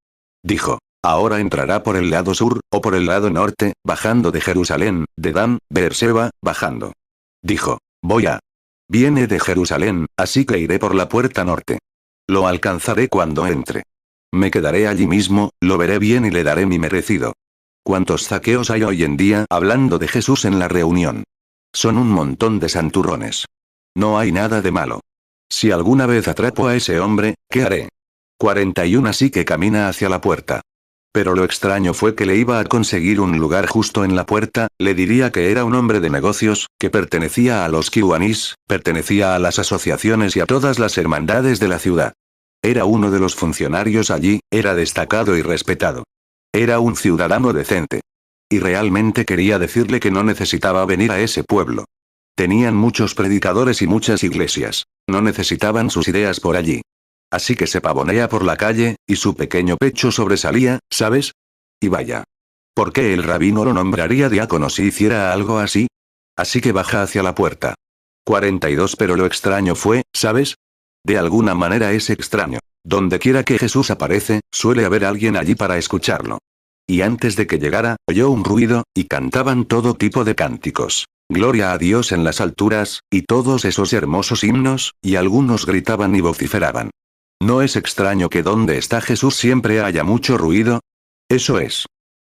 Dijo: Ahora entrará por el lado sur, o por el lado norte, bajando de Jerusalén, de Dan, Beerseba, bajando. Dijo: Viene de Jerusalén, así que iré por la puerta norte. Lo alcanzaré cuando entre. Me quedaré allí mismo, lo veré bien y le daré mi merecido. ¿Cuántos Zaqueos hay hoy en día hablando de Jesús en la reunión? Son un montón de santurrones. No hay nada de malo. Si alguna vez atrapo a ese hombre, ¿qué haré? 41. Así que camina hacia la puerta. Pero lo extraño fue que le iba a conseguir un lugar justo en la puerta, le diría que era un hombre de negocios, que pertenecía a los kiwanis, pertenecía a las asociaciones y a todas las hermandades de la ciudad. Era uno de los funcionarios allí, era destacado y respetado. Era un ciudadano decente. Y realmente quería decirle que no necesitaba venir a ese pueblo. Tenían muchos predicadores y muchas iglesias. No necesitaban sus ideas por allí. Así que se pavonea por la calle, y su pequeño pecho sobresalía, ¿sabes? Y vaya. ¿Por qué el rabino lo nombraría diácono si hiciera algo así? Así que baja hacia la puerta. 42. Pero lo extraño fue, ¿sabes? De alguna manera es extraño. Donde quiera que Jesús aparece, suele haber alguien allí para escucharlo. Y antes de que llegara, oyó un ruido, y cantaban todo tipo de cánticos. Gloria a Dios en las alturas, y todos esos hermosos himnos, y algunos gritaban y vociferaban. ¿No es extraño que donde está Jesús siempre haya mucho ruido? Eso es.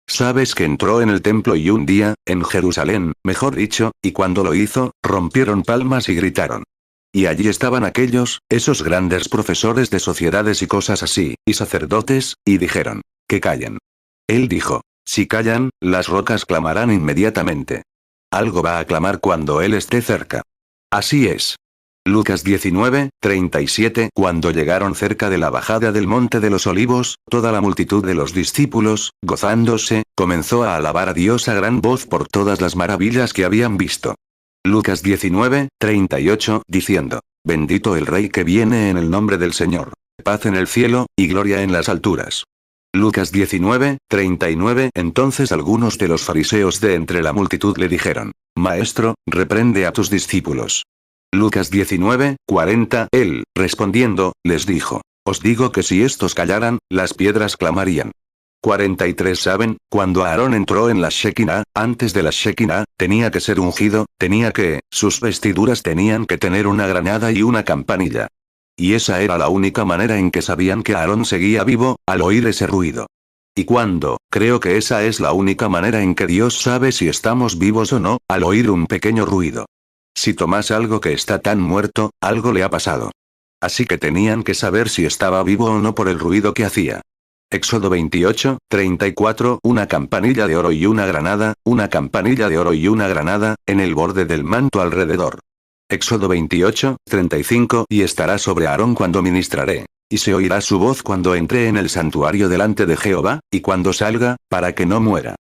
Sabes que entró en el templo y un día, en Jerusalén, mejor dicho, y cuando lo hizo, rompieron palmas y gritaron. Y allí estaban esos grandes profesores de sociedades y cosas así, y sacerdotes, y dijeron: que callen. Él dijo: si callan, las rocas clamarán inmediatamente. Algo va a clamar cuando él esté cerca. Así es. Lucas 19, 37. Cuando llegaron cerca de la bajada del monte de los olivos, toda la multitud de los discípulos, gozándose, comenzó a alabar a Dios a gran voz por todas las maravillas que habían visto. Lucas 19, 38, diciendo: Bendito el Rey que viene en el nombre del Señor. Paz en el cielo, y gloria en las alturas. Lucas 19, 39. Entonces algunos de los fariseos de entre la multitud le dijeron: Maestro, reprende a tus discípulos. Lucas 19, 40. Él, respondiendo, les dijo: Os digo que si estos callaran, las piedras clamarían. 43. ¿Saben? Cuando Aarón entró en la Shekinah, antes de la Shekinah, tenía que ser ungido, sus vestiduras tenían que tener una granada y una campanilla. Y esa era la única manera en que sabían que Aarón seguía vivo, al oír ese ruido. Y creo que esa es la única manera en que Dios sabe si estamos vivos o no, al oír un pequeño ruido. Si tomas algo que está tan muerto, algo le ha pasado. Así que tenían que saber si estaba vivo o no por el ruido que hacía. Éxodo 28, 34. Una campanilla de oro y una campanilla de oro y una granada, en el borde del manto alrededor. Éxodo 28, 35 y estará sobre Aarón cuando ministraré. Y se oirá su voz cuando entre en el santuario delante de Jehová, y cuando salga, para que no muera.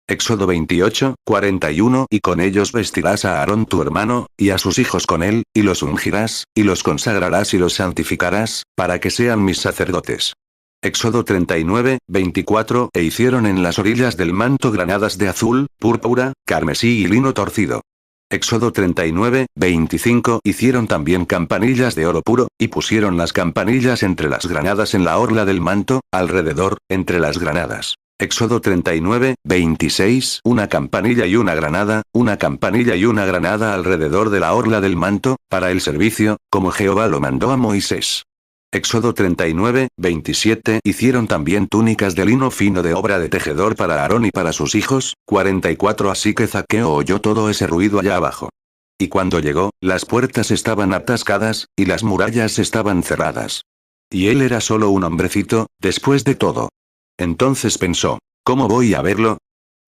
Éxodo 28, 41 y con ellos vestirás a Aarón tu hermano, y a sus hijos con él, y los ungirás, y los consagrarás y los santificarás, para que sean mis sacerdotes. Éxodo 39, 24 e hicieron en las orillas del manto granadas de azul, púrpura, carmesí y lino torcido. Éxodo 39, 25 hicieron también campanillas de oro puro, y pusieron las campanillas entre las granadas en la orla del manto, alrededor, entre las granadas. Éxodo 39, 26 una campanilla y una granada alrededor de la orla del manto, para el servicio, como Jehová lo mandó a Moisés. Éxodo 39, 27 hicieron también túnicas de lino fino de obra de tejedor para Aarón y para sus hijos, 44 así que Zaqueo oyó todo ese ruido allá abajo. Y cuando llegó, las puertas estaban atascadas, y las murallas estaban cerradas. Y él era solo un hombrecito, después de todo. Entonces pensó, ¿cómo voy a verlo?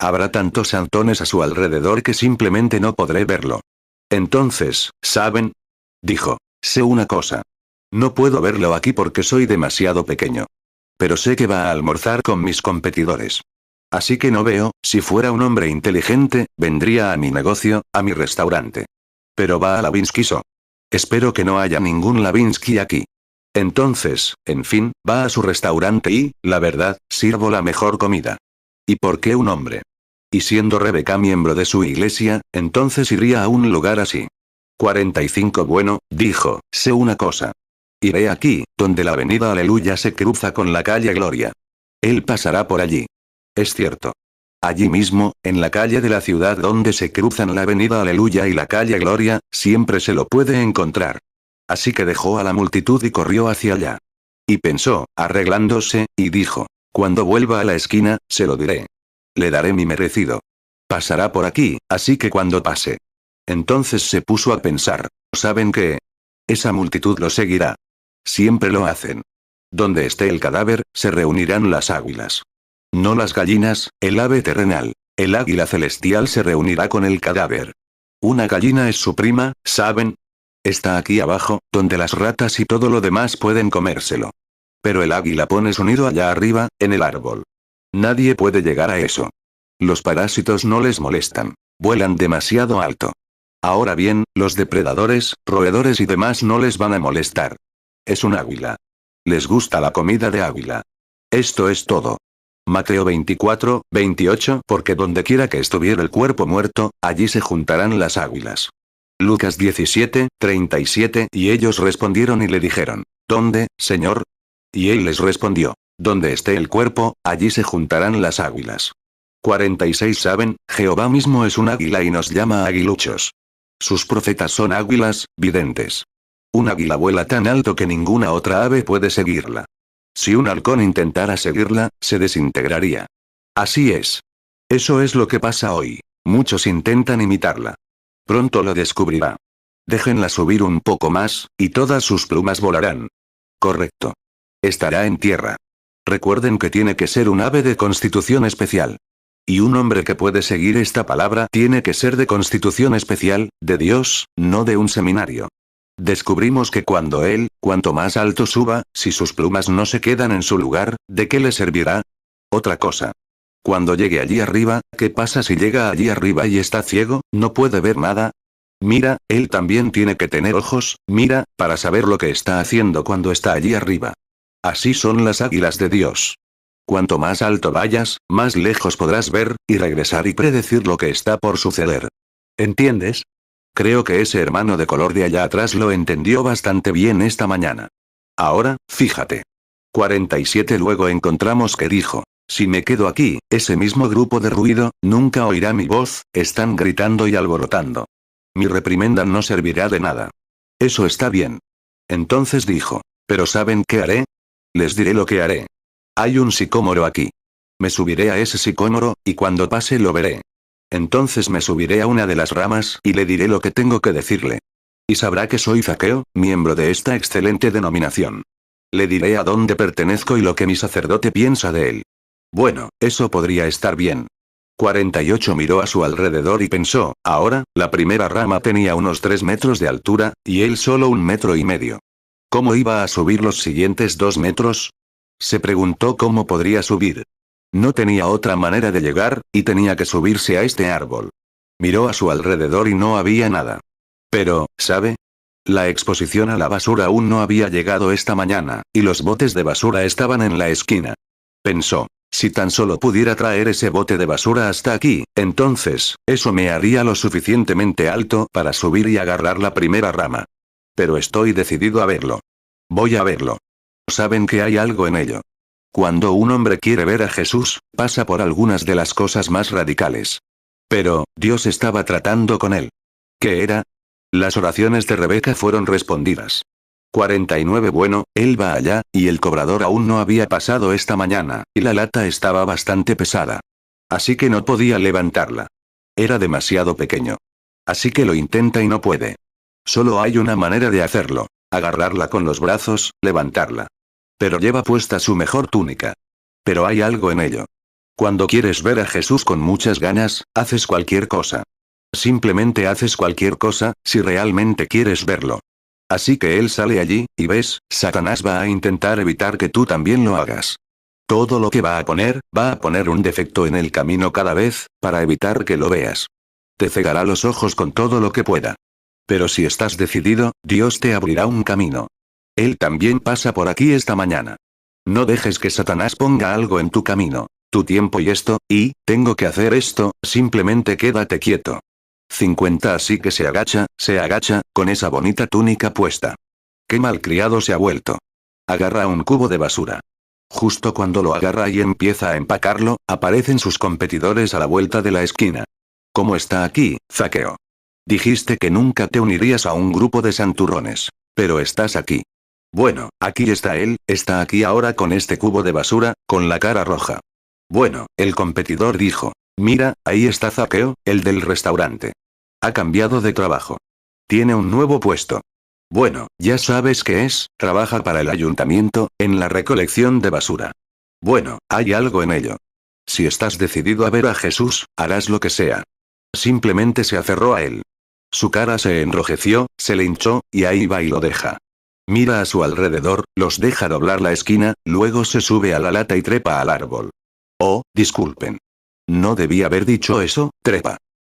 Habrá tantos santones a su alrededor que simplemente no podré verlo. Entonces, ¿saben? Dijo, sé una cosa. No puedo verlo aquí porque soy demasiado pequeño. Pero sé que va a almorzar con mis competidores. Así que no veo, si fuera un hombre inteligente, vendría a mi negocio, a mi restaurante. Pero va a Lavinsky So. Espero que no haya ningún Lavinsky aquí. Entonces, en fin, va a su restaurante y, la verdad, sirvo la mejor comida. ¿Y por qué un hombre? Y siendo Rebeca miembro de su iglesia, entonces iría a un lugar así. 45 Bueno, dijo, sé una cosa. Iré aquí, donde la avenida Aleluya se cruza con la calle Gloria. Él pasará por allí. Es cierto. Allí mismo, en la calle de la ciudad donde se cruzan la avenida Aleluya y la calle Gloria, siempre se lo puede encontrar. Así que dejó a la multitud y corrió hacia allá. Y pensó, arreglándose, y dijo, cuando vuelva a la esquina, se lo diré. Le daré mi merecido. Pasará por aquí, así que cuando pase. Entonces se puso a pensar, ¿saben qué? Esa multitud lo seguirá. Siempre lo hacen. Donde esté el cadáver, se reunirán las águilas. No las gallinas, el ave terrenal. El águila celestial se reunirá con el cadáver. Una gallina es su prima, ¿saben? Está aquí abajo, donde las ratas y todo lo demás pueden comérselo. Pero el águila pone su nido allá arriba, en el árbol. Nadie puede llegar a eso. Los parásitos no les molestan. Vuelan demasiado alto. Ahora bien, los depredadores, roedores y demás no les van a molestar. Es un águila. Les gusta la comida de águila. Esto es todo. Mateo 24, 28 porque donde quiera que estuviera el cuerpo muerto, allí se juntarán las águilas. Lucas 17, 37 y ellos respondieron y le dijeron, ¿dónde, Señor? Y él les respondió, donde esté el cuerpo, allí se juntarán las águilas. 46 Saben, Jehová mismo es un águila y nos llama aguiluchos. Sus profetas son águilas, videntes. Un águila vuela tan alto que ninguna otra ave puede seguirla. Si un halcón intentara seguirla, se desintegraría. Así es. Eso es lo que pasa hoy. Muchos intentan imitarla. Pronto lo descubrirá. Déjenla subir un poco más, y todas sus plumas volarán. Correcto. Estará en tierra. Recuerden que tiene que ser un ave de constitución especial. Y un hombre que puede seguir esta palabra tiene que ser de constitución especial, de Dios, no de un seminario. Descubrimos que cuanto más alto suba, si sus plumas no se quedan en su lugar, ¿de qué le servirá? Otra cosa. Cuando llegue allí arriba, ¿qué pasa si llega allí arriba y está ciego, no puede ver nada? Mira, él también tiene que tener ojos, mira, para saber lo que está haciendo cuando está allí arriba. Así son las águilas de Dios. Cuanto más alto vayas, más lejos podrás ver, y regresar y predecir lo que está por suceder. ¿Entiendes? Creo que ese hermano de color de allá atrás lo entendió bastante bien esta mañana. Ahora, fíjate. 47 Luego encontramos que dijo, si me quedo aquí, ese mismo grupo de ruido, nunca oirá mi voz, están gritando y alborotando. Mi reprimenda no servirá de nada. Eso está bien. Entonces dijo, ¿pero saben qué haré? Les diré lo que haré. Hay un sicómoro aquí. Me subiré a ese sicómoro, y cuando pase lo veré. Entonces me subiré a una de las ramas y le diré lo que tengo que decirle. Y sabrá que soy Zaqueo, miembro de esta excelente denominación. Le diré a dónde pertenezco y lo que mi sacerdote piensa de él. Bueno, eso podría estar bien. 48 miró a su alrededor y pensó, ahora, la primera rama tenía unos 3 metros de altura, y él solo 1,5 metros. ¿Cómo iba a subir los siguientes 2 metros? Se preguntó cómo podría subir. No tenía otra manera de llegar, y tenía que subirse a este árbol. Miró a su alrededor y no había nada. Pero, ¿sabe? La exposición a la basura aún no había llegado esta mañana, y los botes de basura estaban en la esquina. Pensó, si tan solo pudiera traer ese bote de basura hasta aquí, entonces, eso me haría lo suficientemente alto para subir y agarrar la primera rama. Pero estoy decidido a verlo. Voy a verlo. Saben que hay algo en ello. Cuando un hombre quiere ver a Jesús, pasa por algunas de las cosas más radicales. Pero, Dios estaba tratando con él. ¿Qué era? Las oraciones de Rebeca fueron respondidas. 49 Bueno, él va allá, y el cobrador aún no había pasado esta mañana, y la lata estaba bastante pesada. Así que no podía levantarla. Era demasiado pequeño. Así que lo intenta y no puede. Solo hay una manera de hacerlo. Agarrarla con los brazos, levantarla. Pero lleva puesta su mejor túnica. Pero hay algo en ello. Cuando quieres ver a Jesús con muchas ganas, haces cualquier cosa. Simplemente haces cualquier cosa, si realmente quieres verlo. Así que él sale allí, y ves, Satanás va a intentar evitar que tú también lo hagas. Todo lo que va a poner un defecto en el camino cada vez, para evitar que lo veas. Te cegará los ojos con todo lo que pueda. Pero si estás decidido, Dios te abrirá un camino. Él también pasa por aquí esta mañana. No dejes que Satanás ponga algo en tu camino, tu tiempo y tengo que hacer esto, simplemente quédate quieto. 50 Así que se agacha, con esa bonita túnica puesta. Qué malcriado se ha vuelto. Agarra un cubo de basura. Justo cuando lo agarra y empieza a empacarlo, aparecen sus competidores a la vuelta de la esquina. ¿Cómo está aquí, Zaqueo? Dijiste que nunca te unirías a un grupo de santurrones. Pero estás aquí. Bueno, aquí está él, está aquí ahora con este cubo de basura, con la cara roja. Bueno, el competidor dijo. Mira, ahí está Zaqueo, el del restaurante. Ha cambiado de trabajo. Tiene un nuevo puesto. Bueno, ya sabes qué es, trabaja para el ayuntamiento, en la recolección de basura. Bueno, hay algo en ello. Si estás decidido a ver a Jesús, harás lo que sea. Simplemente se aferró a él. Su cara se enrojeció, se le hinchó, y ahí va y lo deja. Mira a su alrededor, los deja doblar la esquina, luego se sube a la lata y trepa al árbol. Oh, disculpen. No debí haber dicho eso, trepa.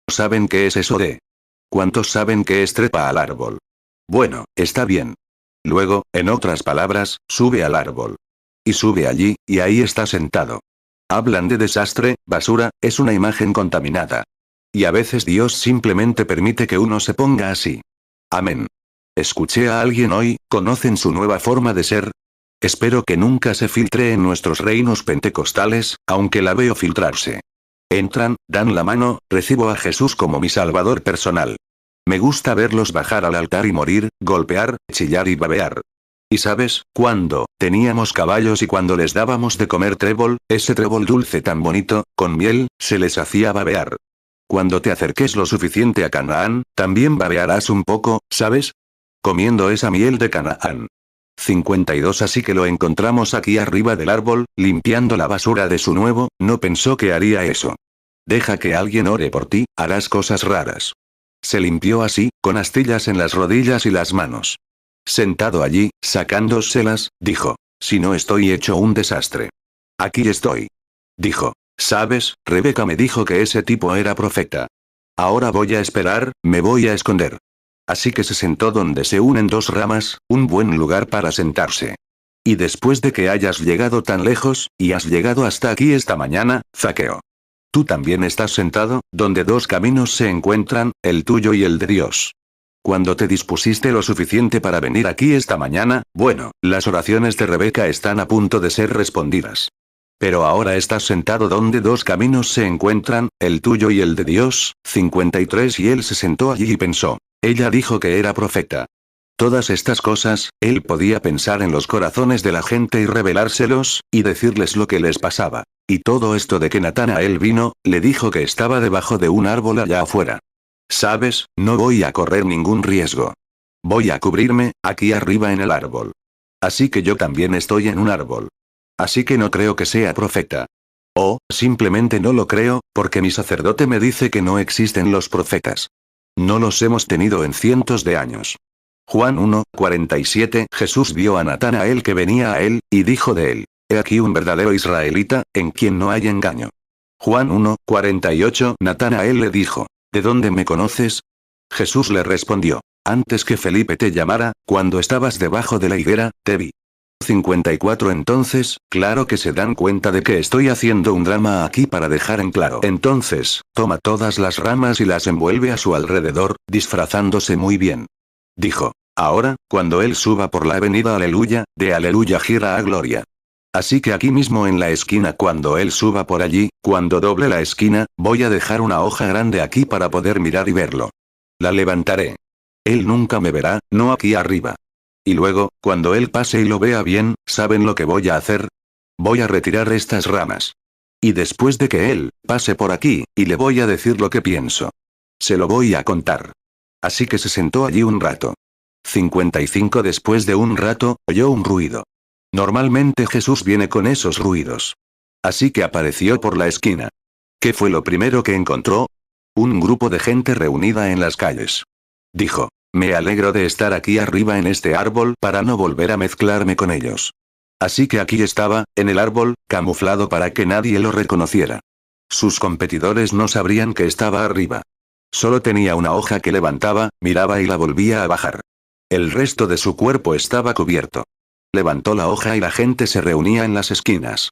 ¿Saben qué es eso de? ¿Cuántos saben qué es trepa al árbol? Bueno, está bien. Luego, en otras palabras, sube al árbol. Y sube allí, y ahí está sentado. Hablan de desastre, basura, es una imagen contaminada. Y a veces Dios simplemente permite que uno se ponga así. Amén. Escuché a alguien hoy, ¿conocen su nueva forma de ser? Espero que nunca se filtre en nuestros reinos pentecostales, aunque la veo filtrarse. Entran, dan la mano, recibo a Jesús como mi salvador personal. Me gusta verlos bajar al altar y morir, golpear, chillar y babear. Y sabes, cuando teníamos caballos y cuando les dábamos de comer trébol, ese trébol dulce tan bonito, con miel, se les hacía babear. Cuando te acerques lo suficiente a Canaán, también babearás un poco, ¿sabes? Comiendo esa miel de Canaán. 52 Así que lo encontramos aquí arriba del árbol, limpiando la basura de su nuevo, no pensó que haría eso. Deja que alguien ore por ti, harás cosas raras. Se limpió así, con astillas en las rodillas y las manos. Sentado allí, sacándoselas, dijo, si no estoy hecho un desastre. Aquí estoy. Dijo, ¿sabes? Rebeca me dijo que ese tipo era profeta. Ahora voy a esperar, me voy a esconder. Así que se sentó donde se unen dos ramas, un buen lugar para sentarse. Y después de que hayas llegado tan lejos, y has llegado hasta aquí esta mañana, Zaqueo. Tú también estás sentado, donde dos caminos se encuentran, el tuyo y el de Dios. Cuando te dispusiste lo suficiente para venir aquí esta mañana, bueno, las oraciones de Rebeca están a punto de ser respondidas. Pero ahora estás sentado donde dos caminos se encuentran, el tuyo y el de Dios, 53 Y él se sentó allí y pensó. Ella dijo que era profeta. Todas estas cosas, él podía pensar en los corazones de la gente y revelárselos, y decirles lo que les pasaba. Y todo esto de que Natanael vino, le dijo que estaba debajo de un árbol allá afuera. ¿Sabes? No voy a correr ningún riesgo. Voy a cubrirme, aquí arriba en el árbol. Así que yo también estoy en un árbol. Así que no creo que sea profeta. Oh, simplemente no lo creo, porque mi sacerdote me dice que no existen los profetas. No los hemos tenido en cientos de años. Juan 1:47 Jesús vio a Natanael que venía a él, y dijo de él: He aquí un verdadero israelita, en quien no hay engaño. Juan 1:48 Natanael le dijo: ¿De dónde me conoces? Jesús le respondió: Antes que Felipe te llamara, cuando estabas debajo de la higuera, te vi. 54 Entonces, claro que se dan cuenta de que estoy haciendo un drama aquí para dejar en claro. Entonces, toma todas las ramas y las envuelve a su alrededor, disfrazándose muy bien. Dijo: Ahora, cuando él suba por la avenida Aleluya, de Aleluya gira a Gloria. Así que aquí mismo en la esquina, cuando él suba por allí, cuando doble la esquina, voy a dejar una hoja grande aquí para poder mirar y verlo. La levantaré. Él nunca me verá, no aquí arriba. Y luego, cuando él pase y lo vea bien, ¿saben lo que voy a hacer? Voy a retirar estas ramas. Y después de que él pase por aquí, y le voy a decir lo que pienso. Se lo voy a contar. Así que se sentó allí un rato. 55 Después de un rato, oyó un ruido. Normalmente Jesús viene con esos ruidos. Así que apareció por la esquina. ¿Qué fue lo primero que encontró? Un grupo de gente reunida en las calles. Dijo: Me alegro de estar aquí arriba en este árbol para no volver a mezclarme con ellos. Así que aquí estaba, en el árbol, camuflado para que nadie lo reconociera. Sus competidores no sabrían que estaba arriba. Solo tenía una hoja que levantaba, miraba y la volvía a bajar. El resto de su cuerpo estaba cubierto. Levantó la hoja y la gente se reunía en las esquinas.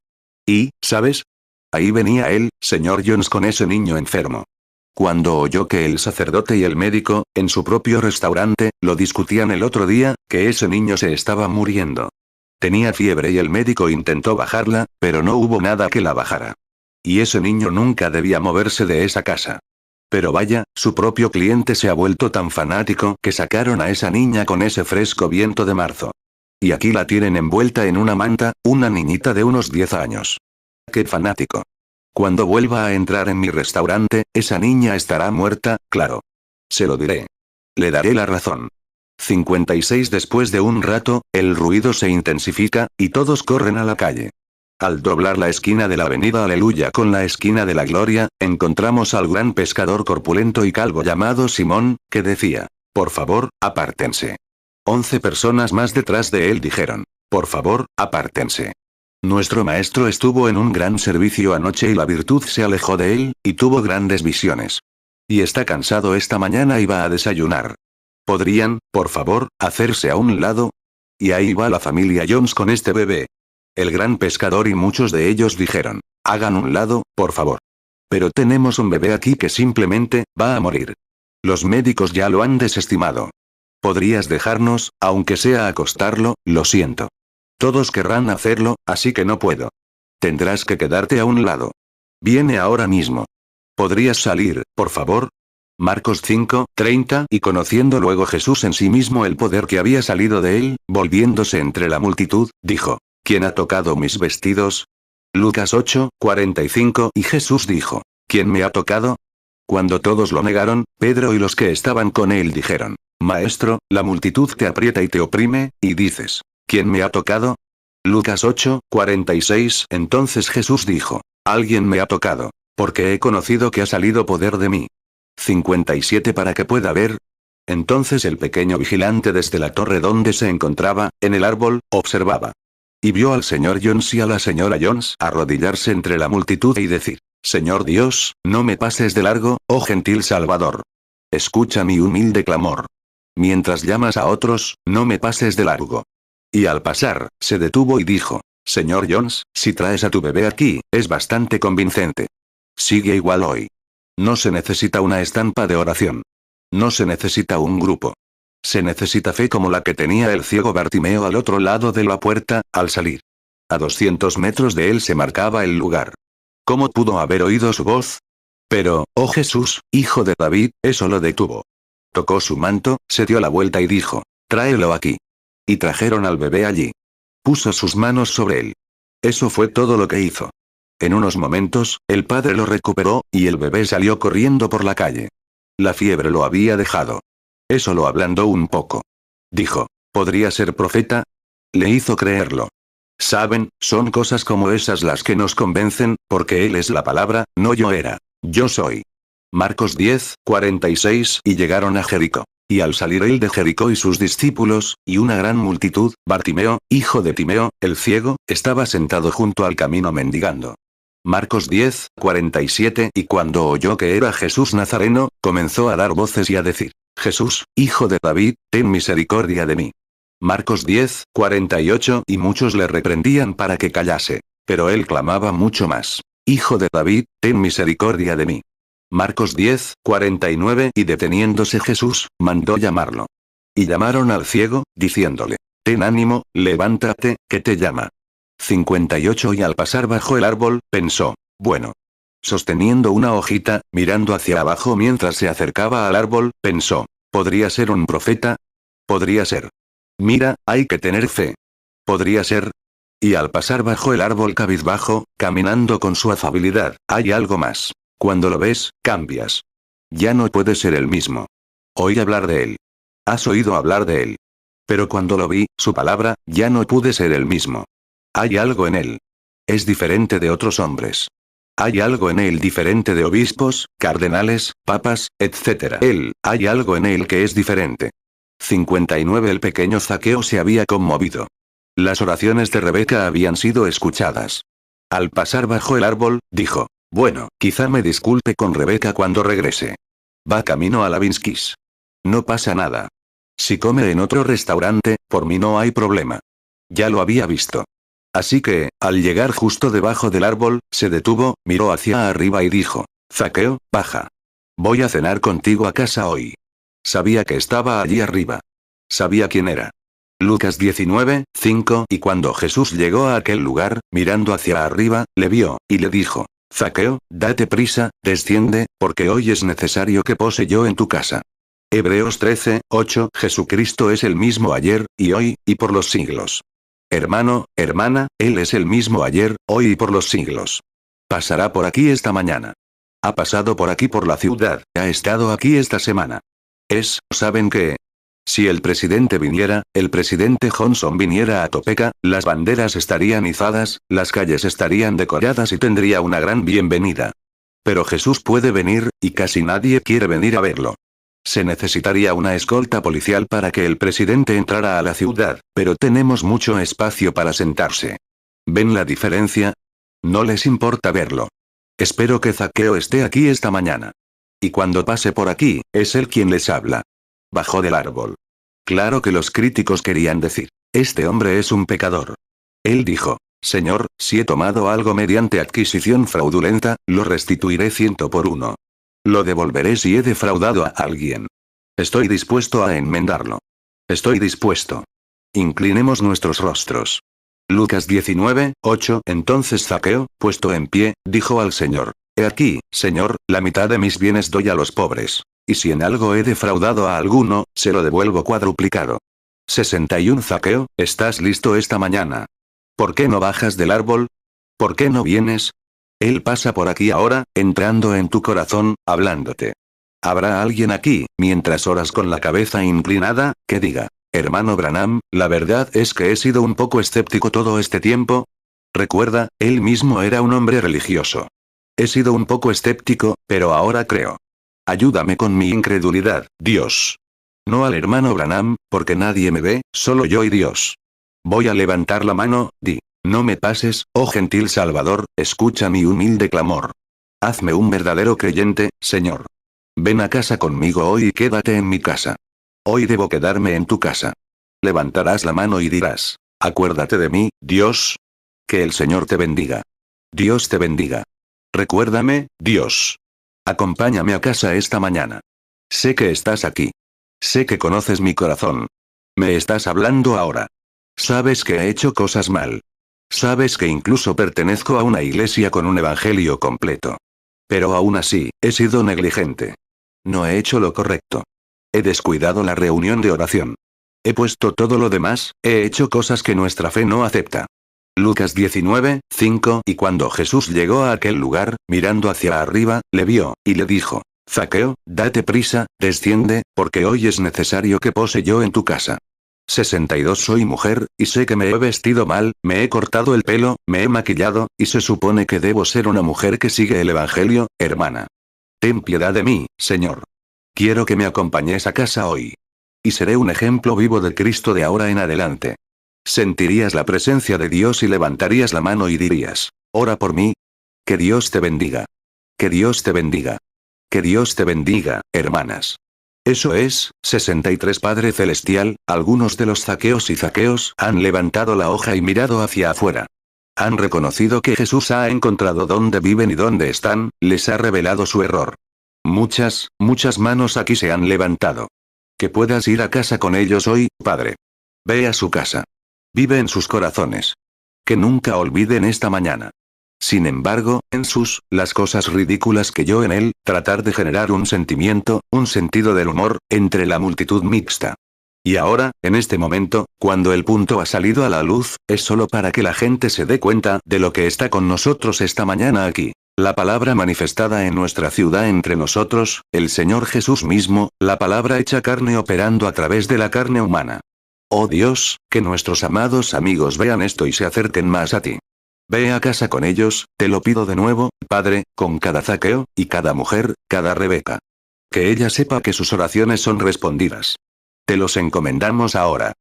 Y, ¿sabes? Ahí venía él, señor Jones, con ese niño enfermo. Cuando oyó que el sacerdote y el médico, en su propio restaurante, lo discutían el otro día, que ese niño se estaba muriendo. Tenía fiebre y el médico intentó bajarla, pero no hubo nada que la bajara. Y ese niño nunca debía moverse de esa casa. Pero vaya, su propio cliente se ha vuelto tan fanático que sacaron a esa niña con ese fresco viento de marzo. Y aquí la tienen envuelta en una manta, una niñita de unos 10 años. ¡Qué fanático! Cuando vuelva a entrar en mi restaurante, esa niña estará muerta, claro. Se lo diré. Le daré la razón. 56 Después de un rato, el ruido se intensifica, y todos corren a la calle. Al doblar la esquina de la avenida Aleluya con la esquina de la Gloria, encontramos al gran pescador corpulento y calvo llamado Simón, que decía: Por favor, apártense. 11 personas más detrás de él dijeron: Por favor, apártense. Nuestro maestro estuvo en un gran servicio anoche y la virtud se alejó de él, y tuvo grandes visiones. Y está cansado esta mañana y va a desayunar. ¿Podrían, por favor, hacerse a un lado? Y ahí va la familia Jones con este bebé. El gran pescador y muchos de ellos dijeron: Hagan un lado, por favor. Pero tenemos un bebé aquí que simplemente va a morir. Los médicos ya lo han desestimado. ¿Podrías dejarnos, aunque sea acostarlo? Lo siento. Todos querrán hacerlo, así que no puedo. Tendrás que quedarte a un lado. Viene ahora mismo. ¿Podrías salir, por favor? Marcos 5:30 Y conociendo luego Jesús en sí mismo el poder que había salido de él, volviéndose entre la multitud, dijo: ¿Quién ha tocado mis vestidos? Lucas 8:45 Y Jesús dijo: ¿Quién me ha tocado? Cuando todos lo negaron, Pedro y los que estaban con él dijeron: Maestro, la multitud te aprieta y te oprime, y dices: ¿Quién me ha tocado? Lucas 8:46 Entonces Jesús dijo: Alguien me ha tocado, porque he conocido que ha salido poder de mí. 57 Para que pueda ver. Entonces el pequeño vigilante desde la torre donde se encontraba, en el árbol, observaba. Y vio al señor Jones y a la señora Jones arrodillarse entre la multitud y decir: Señor Dios, no me pases de largo, oh gentil Salvador. Escucha mi humilde clamor. Mientras llamas a otros, no me pases de largo. Y al pasar, se detuvo y dijo: Señor Jones, si traes a tu bebé aquí, es bastante convincente. Sigue igual hoy. No se necesita una estampa de oración. No se necesita un grupo. Se necesita fe como la que tenía el ciego Bartimeo al otro lado de la puerta, al salir. A 200 metros de él se marcaba el lugar. ¿Cómo pudo haber oído su voz? Pero, oh Jesús, hijo de David, eso lo detuvo. Tocó su manto, se dio la vuelta y dijo: Tráelo aquí. Y trajeron al bebé allí. Puso sus manos sobre él. Eso fue todo lo que hizo. En unos momentos, el padre lo recuperó, y el bebé salió corriendo por la calle. La fiebre lo había dejado. Eso lo ablandó un poco. Dijo: ¿Podría ser profeta? Le hizo creerlo. Saben, son cosas como esas las que nos convencen, porque Él es la palabra, no yo era. Yo soy. Marcos 10:46 Y llegaron a Jericó. Y al salir él de Jericó y sus discípulos, y una gran multitud, Bartimeo, hijo de Timeo, el ciego, estaba sentado junto al camino mendigando. Marcos 10:47 Y cuando oyó que era Jesús Nazareno, comenzó a dar voces y a decir: Jesús, hijo de David, ten misericordia de mí. Marcos 10:48 Y muchos le reprendían para que callase. Pero él clamaba mucho más: Hijo de David, ten misericordia de mí. Marcos 10:49 Y deteniéndose Jesús, mandó llamarlo. Y llamaron al ciego, diciéndole: Ten ánimo, levántate, que te llama. 58 Y al pasar bajo el árbol, pensó: bueno. Sosteniendo una hojita, mirando hacia abajo mientras se acercaba al árbol, pensó: ¿podría ser un profeta? Podría ser. Mira, hay que tener fe. Podría ser. Y al pasar bajo el árbol cabizbajo, caminando con su afabilidad, hay algo más. Cuando lo ves, cambias. Ya no puedes ser el mismo. Oí hablar de él. Has oído hablar de él. Pero cuando lo vi, su palabra, ya no pude ser el mismo. Hay algo en él. Es diferente de otros hombres. Hay algo en él diferente de obispos, cardenales, papas, etc. Hay algo en él que es diferente. 59 El pequeño Zaqueo se había conmovido. Las oraciones de Rebeca habían sido escuchadas. Al pasar bajo el árbol, dijo: bueno, quizá me disculpe con Rebeca cuando regrese. Va camino a Lavinskis. No pasa nada. Si come en otro restaurante, por mí no hay problema. Ya lo había visto. Así que, al llegar justo debajo del árbol, se detuvo, miró hacia arriba y dijo: Zaqueo, baja. Voy a cenar contigo a casa hoy. Sabía que estaba allí arriba. Sabía quién era. Lucas 19:5 Y cuando Jesús llegó a aquel lugar, mirando hacia arriba, le vio, y le dijo: Zaqueo, date prisa, desciende, porque hoy es necesario que pose yo en tu casa. Hebreos 13:8 Jesucristo es el mismo ayer, y hoy, y por los siglos. Hermano, hermana, Él es el mismo ayer, hoy y por los siglos. Pasará por aquí esta mañana. Ha pasado por aquí por la ciudad, ha estado aquí esta semana. ¿Saben qué? Si el presidente viniera, el presidente Johnson viniera a Topeka, las banderas estarían izadas, las calles estarían decoradas y tendría una gran bienvenida. Pero Jesús puede venir, y casi nadie quiere venir a verlo. Se necesitaría una escolta policial para que el presidente entrara a la ciudad, pero tenemos mucho espacio para sentarse. ¿Ven la diferencia? No les importa verlo. Espero que Zaqueo esté aquí esta mañana. Y cuando pase por aquí, es él quien les habla. Bajó del árbol. Claro que los críticos querían decir: este hombre es un pecador. Él dijo: Señor, si he tomado algo mediante adquisición fraudulenta, lo restituiré 100 por 1. Lo devolveré si he defraudado a alguien. Estoy dispuesto a enmendarlo. Estoy dispuesto. Inclinemos nuestros rostros. Lucas 19:8 Entonces Zaqueo, puesto en pie, dijo al Señor: He aquí, Señor, la mitad de mis bienes doy a los pobres. Y si en algo he defraudado a alguno, se lo devuelvo cuadruplicado. 61 Zaqueo, ¿estás listo esta mañana? ¿Por qué no bajas del árbol? ¿Por qué no vienes? Él pasa por aquí ahora, entrando en tu corazón, hablándote. ¿Habrá alguien aquí, mientras oras con la cabeza inclinada, que diga: hermano Branham, la verdad es que he sido un poco escéptico todo este tiempo? Recuerda, él mismo era un hombre religioso. He sido un poco escéptico, pero ahora creo. Ayúdame con mi incredulidad, Dios. No al hermano Branham, porque nadie me ve, solo yo y Dios. Voy a levantar la mano, di: no me pases, oh gentil Salvador, escucha mi humilde clamor. Hazme un verdadero creyente, Señor. Ven a casa conmigo hoy y quédate en mi casa. Hoy debo quedarme en tu casa. Levantarás la mano y dirás: acuérdate de mí, Dios. Que el Señor te bendiga. Dios te bendiga. Recuérdame, Dios. Acompáñame a casa esta mañana. Sé que estás aquí. Sé que conoces mi corazón. Me estás hablando ahora. Sabes que he hecho cosas mal. Sabes que incluso pertenezco a una iglesia con un evangelio completo. Pero aún así, he sido negligente. No he hecho lo correcto. He descuidado la reunión de oración. He puesto todo lo demás, he hecho cosas que nuestra fe no acepta. Lucas 19:5 Y cuando Jesús llegó a aquel lugar, mirando hacia arriba, le vio, y le dijo: Zaqueo, date prisa, desciende, porque hoy es necesario que pose yo en tu casa. 62 Soy mujer, y sé que me he vestido mal, me he cortado el pelo, me he maquillado, y se supone que debo ser una mujer que sigue el Evangelio, hermana. Ten piedad de mí, Señor. Quiero que me acompañes a casa hoy. Y seré un ejemplo vivo de Cristo de ahora en adelante. Sentirías la presencia de Dios y levantarías la mano y dirías, ora por mí. Que Dios te bendiga. Que Dios te bendiga. Que Dios te bendiga, hermanas. Eso es, 63 Padre Celestial, algunos de los zaqueos han levantado la hoja y mirado hacia afuera. Han reconocido que Jesús ha encontrado dónde viven y dónde están, les ha revelado su error. Muchas manos aquí se han levantado. Que puedas ir a casa con ellos hoy, Padre. Ve a su casa. Vive en sus corazones. Que nunca olviden esta mañana. Sin embargo, en las cosas ridículas que yo en él, tratar de generar un sentimiento, un sentido del humor, entre la multitud mixta. Y ahora, en este momento, cuando el punto ha salido a la luz, es solo para que la gente se dé cuenta de lo que está con nosotros esta mañana aquí. La palabra manifestada en nuestra ciudad entre nosotros, el Señor Jesús mismo, la palabra hecha carne operando a través de la carne humana. Oh Dios, que nuestros amados amigos vean esto y se acerquen más a ti. Ve a casa con ellos, te lo pido de nuevo, Padre, con cada Zaqueo, y cada mujer, cada Rebeca. Que ella sepa que sus oraciones son respondidas. Te los encomendamos ahora.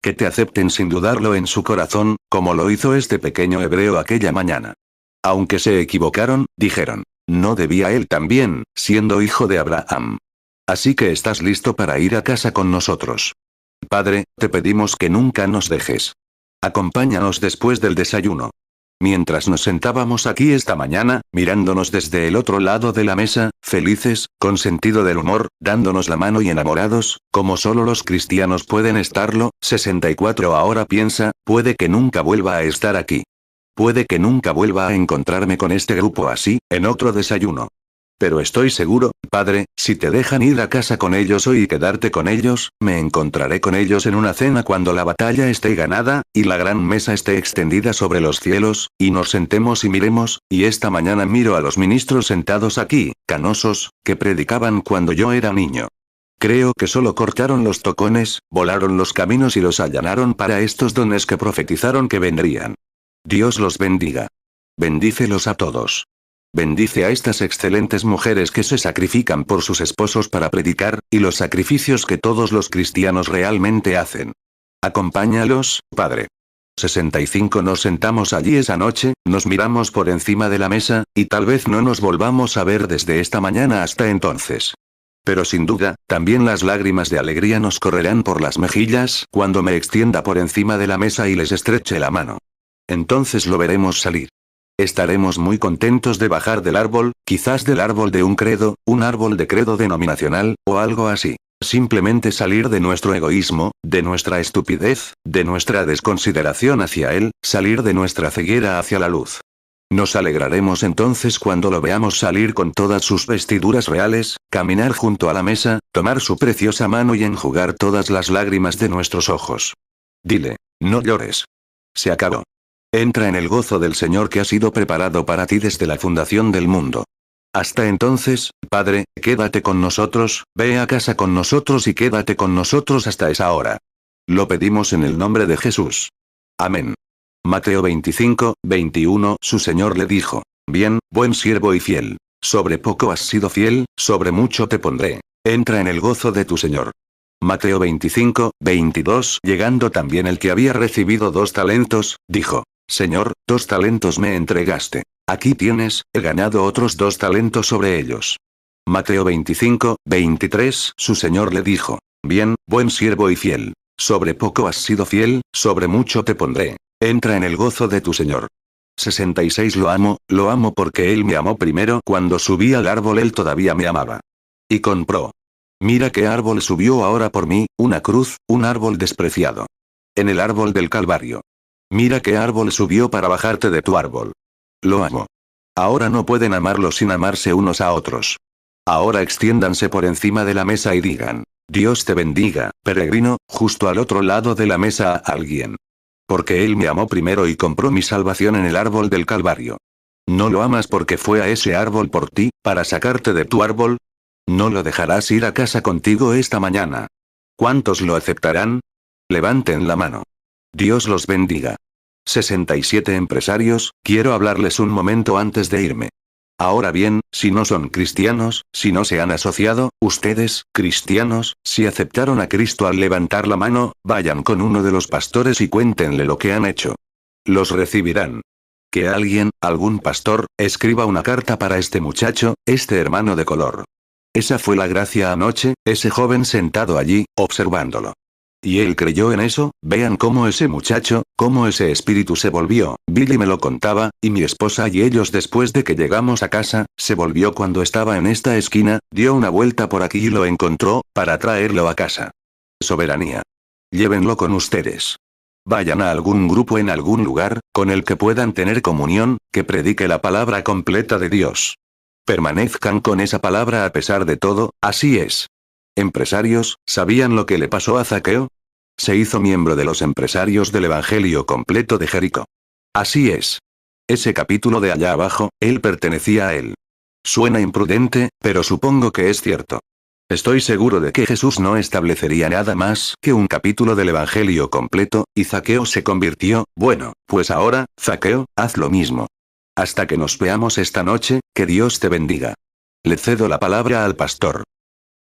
Que te acepten sin dudarlo en su corazón, como lo hizo este pequeño hebreo aquella mañana. Aunque se equivocaron, dijeron, ¿no debía él también, siendo hijo de Abraham? Así que estás listo para ir a casa con nosotros. Padre, te pedimos que nunca nos dejes. Acompáñanos después del desayuno. Mientras nos sentábamos aquí esta mañana, mirándonos desde el otro lado de la mesa, felices, con sentido del humor, dándonos la mano y enamorados, como solo los cristianos pueden estarlo, 64 ahora piensa, puede que nunca vuelva a estar aquí. Puede que nunca vuelva a encontrarme con este grupo así, en otro desayuno. Pero estoy seguro, Padre, si te dejan ir a casa con ellos hoy y quedarte con ellos, me encontraré con ellos en una cena cuando la batalla esté ganada, y la gran mesa esté extendida sobre los cielos, y nos sentemos y miremos, y esta mañana miro a los ministros sentados aquí, canosos, que predicaban cuando yo era niño. Creo que solo cortaron los tocones, volaron los caminos y los allanaron para estos dones que profetizaron que vendrían. Dios los bendiga. Bendícelos a todos. Bendice a estas excelentes mujeres que se sacrifican por sus esposos para predicar, y los sacrificios que todos los cristianos realmente hacen. Acompáñalos, Padre. 65 Nos sentamos allí esa noche, nos miramos por encima de la mesa, y tal vez no nos volvamos a ver desde esta mañana hasta entonces. Pero sin duda, también las lágrimas de alegría nos correrán por las mejillas cuando me extienda por encima de la mesa y les estreche la mano. Entonces lo veremos salir. Estaremos muy contentos de bajar del árbol, quizás del árbol de un árbol de credo denominacional, o algo así. Simplemente salir de nuestro egoísmo, de nuestra estupidez, de nuestra desconsideración hacia él, salir de nuestra ceguera hacia la luz. Nos alegraremos entonces cuando lo veamos salir con todas sus vestiduras reales, caminar junto a la mesa, tomar su preciosa mano y enjugar todas las lágrimas de nuestros ojos. Dile, no llores. Se acabó. Entra en el gozo del Señor que ha sido preparado para ti desde la fundación del mundo. Hasta entonces, Padre, quédate con nosotros, ve a casa con nosotros y quédate con nosotros hasta esa hora. Lo pedimos en el nombre de Jesús. Amén. Mateo 25, 21 Su Señor le dijo, bien, buen siervo y fiel. Sobre poco has sido fiel, sobre mucho te pondré. Entra en el gozo de tu Señor. Mateo 25, 22 Llegando también el que había recibido 2 talentos, dijo, Señor, 2 talentos me entregaste. Aquí tienes, he ganado otros 2 talentos sobre ellos. Mateo 25, 23 Su Señor le dijo, bien, buen siervo y fiel. Sobre poco has sido fiel, sobre mucho te pondré. Entra en el gozo de tu Señor. 66 Lo amo porque Él me amó primero. Cuando subí al árbol Él todavía me amaba. Y compró. Mira qué árbol subió ahora por mí, una cruz, un árbol despreciado. En el árbol del Calvario. Mira qué árbol subió para bajarte de tu árbol. Lo amo. Ahora no pueden amarlo sin amarse unos a otros. Ahora extiéndanse por encima de la mesa y digan, Dios te bendiga, peregrino, justo al otro lado de la mesa a alguien. Porque Él me amó primero y compró mi salvación en el árbol del Calvario. ¿No lo amas porque fue a ese árbol por ti, para sacarte de tu árbol? ¿No lo dejarás ir a casa contigo esta mañana? ¿Cuántos lo aceptarán? Levanten la mano. Dios los bendiga. 67 empresarios, quiero hablarles un momento antes de irme. Ahora bien, si no son cristianos, si no se han asociado, ustedes, cristianos, si aceptaron a Cristo al levantar la mano, vayan con uno de los pastores y cuéntenle lo que han hecho. Los recibirán. Que alguien, algún pastor, escriba una carta para este muchacho, este hermano de color. Esa fue la gracia anoche, ese joven sentado allí, observándolo. Y él creyó en eso, vean cómo ese muchacho, cómo ese espíritu se volvió, Billy me lo contaba, y mi esposa y ellos después de que llegamos a casa, se volvió cuando estaba en esta esquina, dio una vuelta por aquí y lo encontró, para traerlo a casa. Soberanía. Llévenlo con ustedes. Vayan a algún grupo en algún lugar, con el que puedan tener comunión, que predique la palabra completa de Dios. Permanezcan con esa palabra a pesar de todo, así es. Empresarios, ¿sabían lo que le pasó a Zaqueo? Se hizo miembro de los empresarios del Evangelio completo de Jericó. Así es. Ese capítulo de allá abajo, él pertenecía a él. Suena imprudente, pero supongo que es cierto. Estoy seguro de que Jesús no establecería nada más que un capítulo del Evangelio completo, y Zaqueo se convirtió, bueno, pues ahora, Zaqueo, haz lo mismo. Hasta que nos veamos esta noche, que Dios te bendiga. Le cedo la palabra al pastor.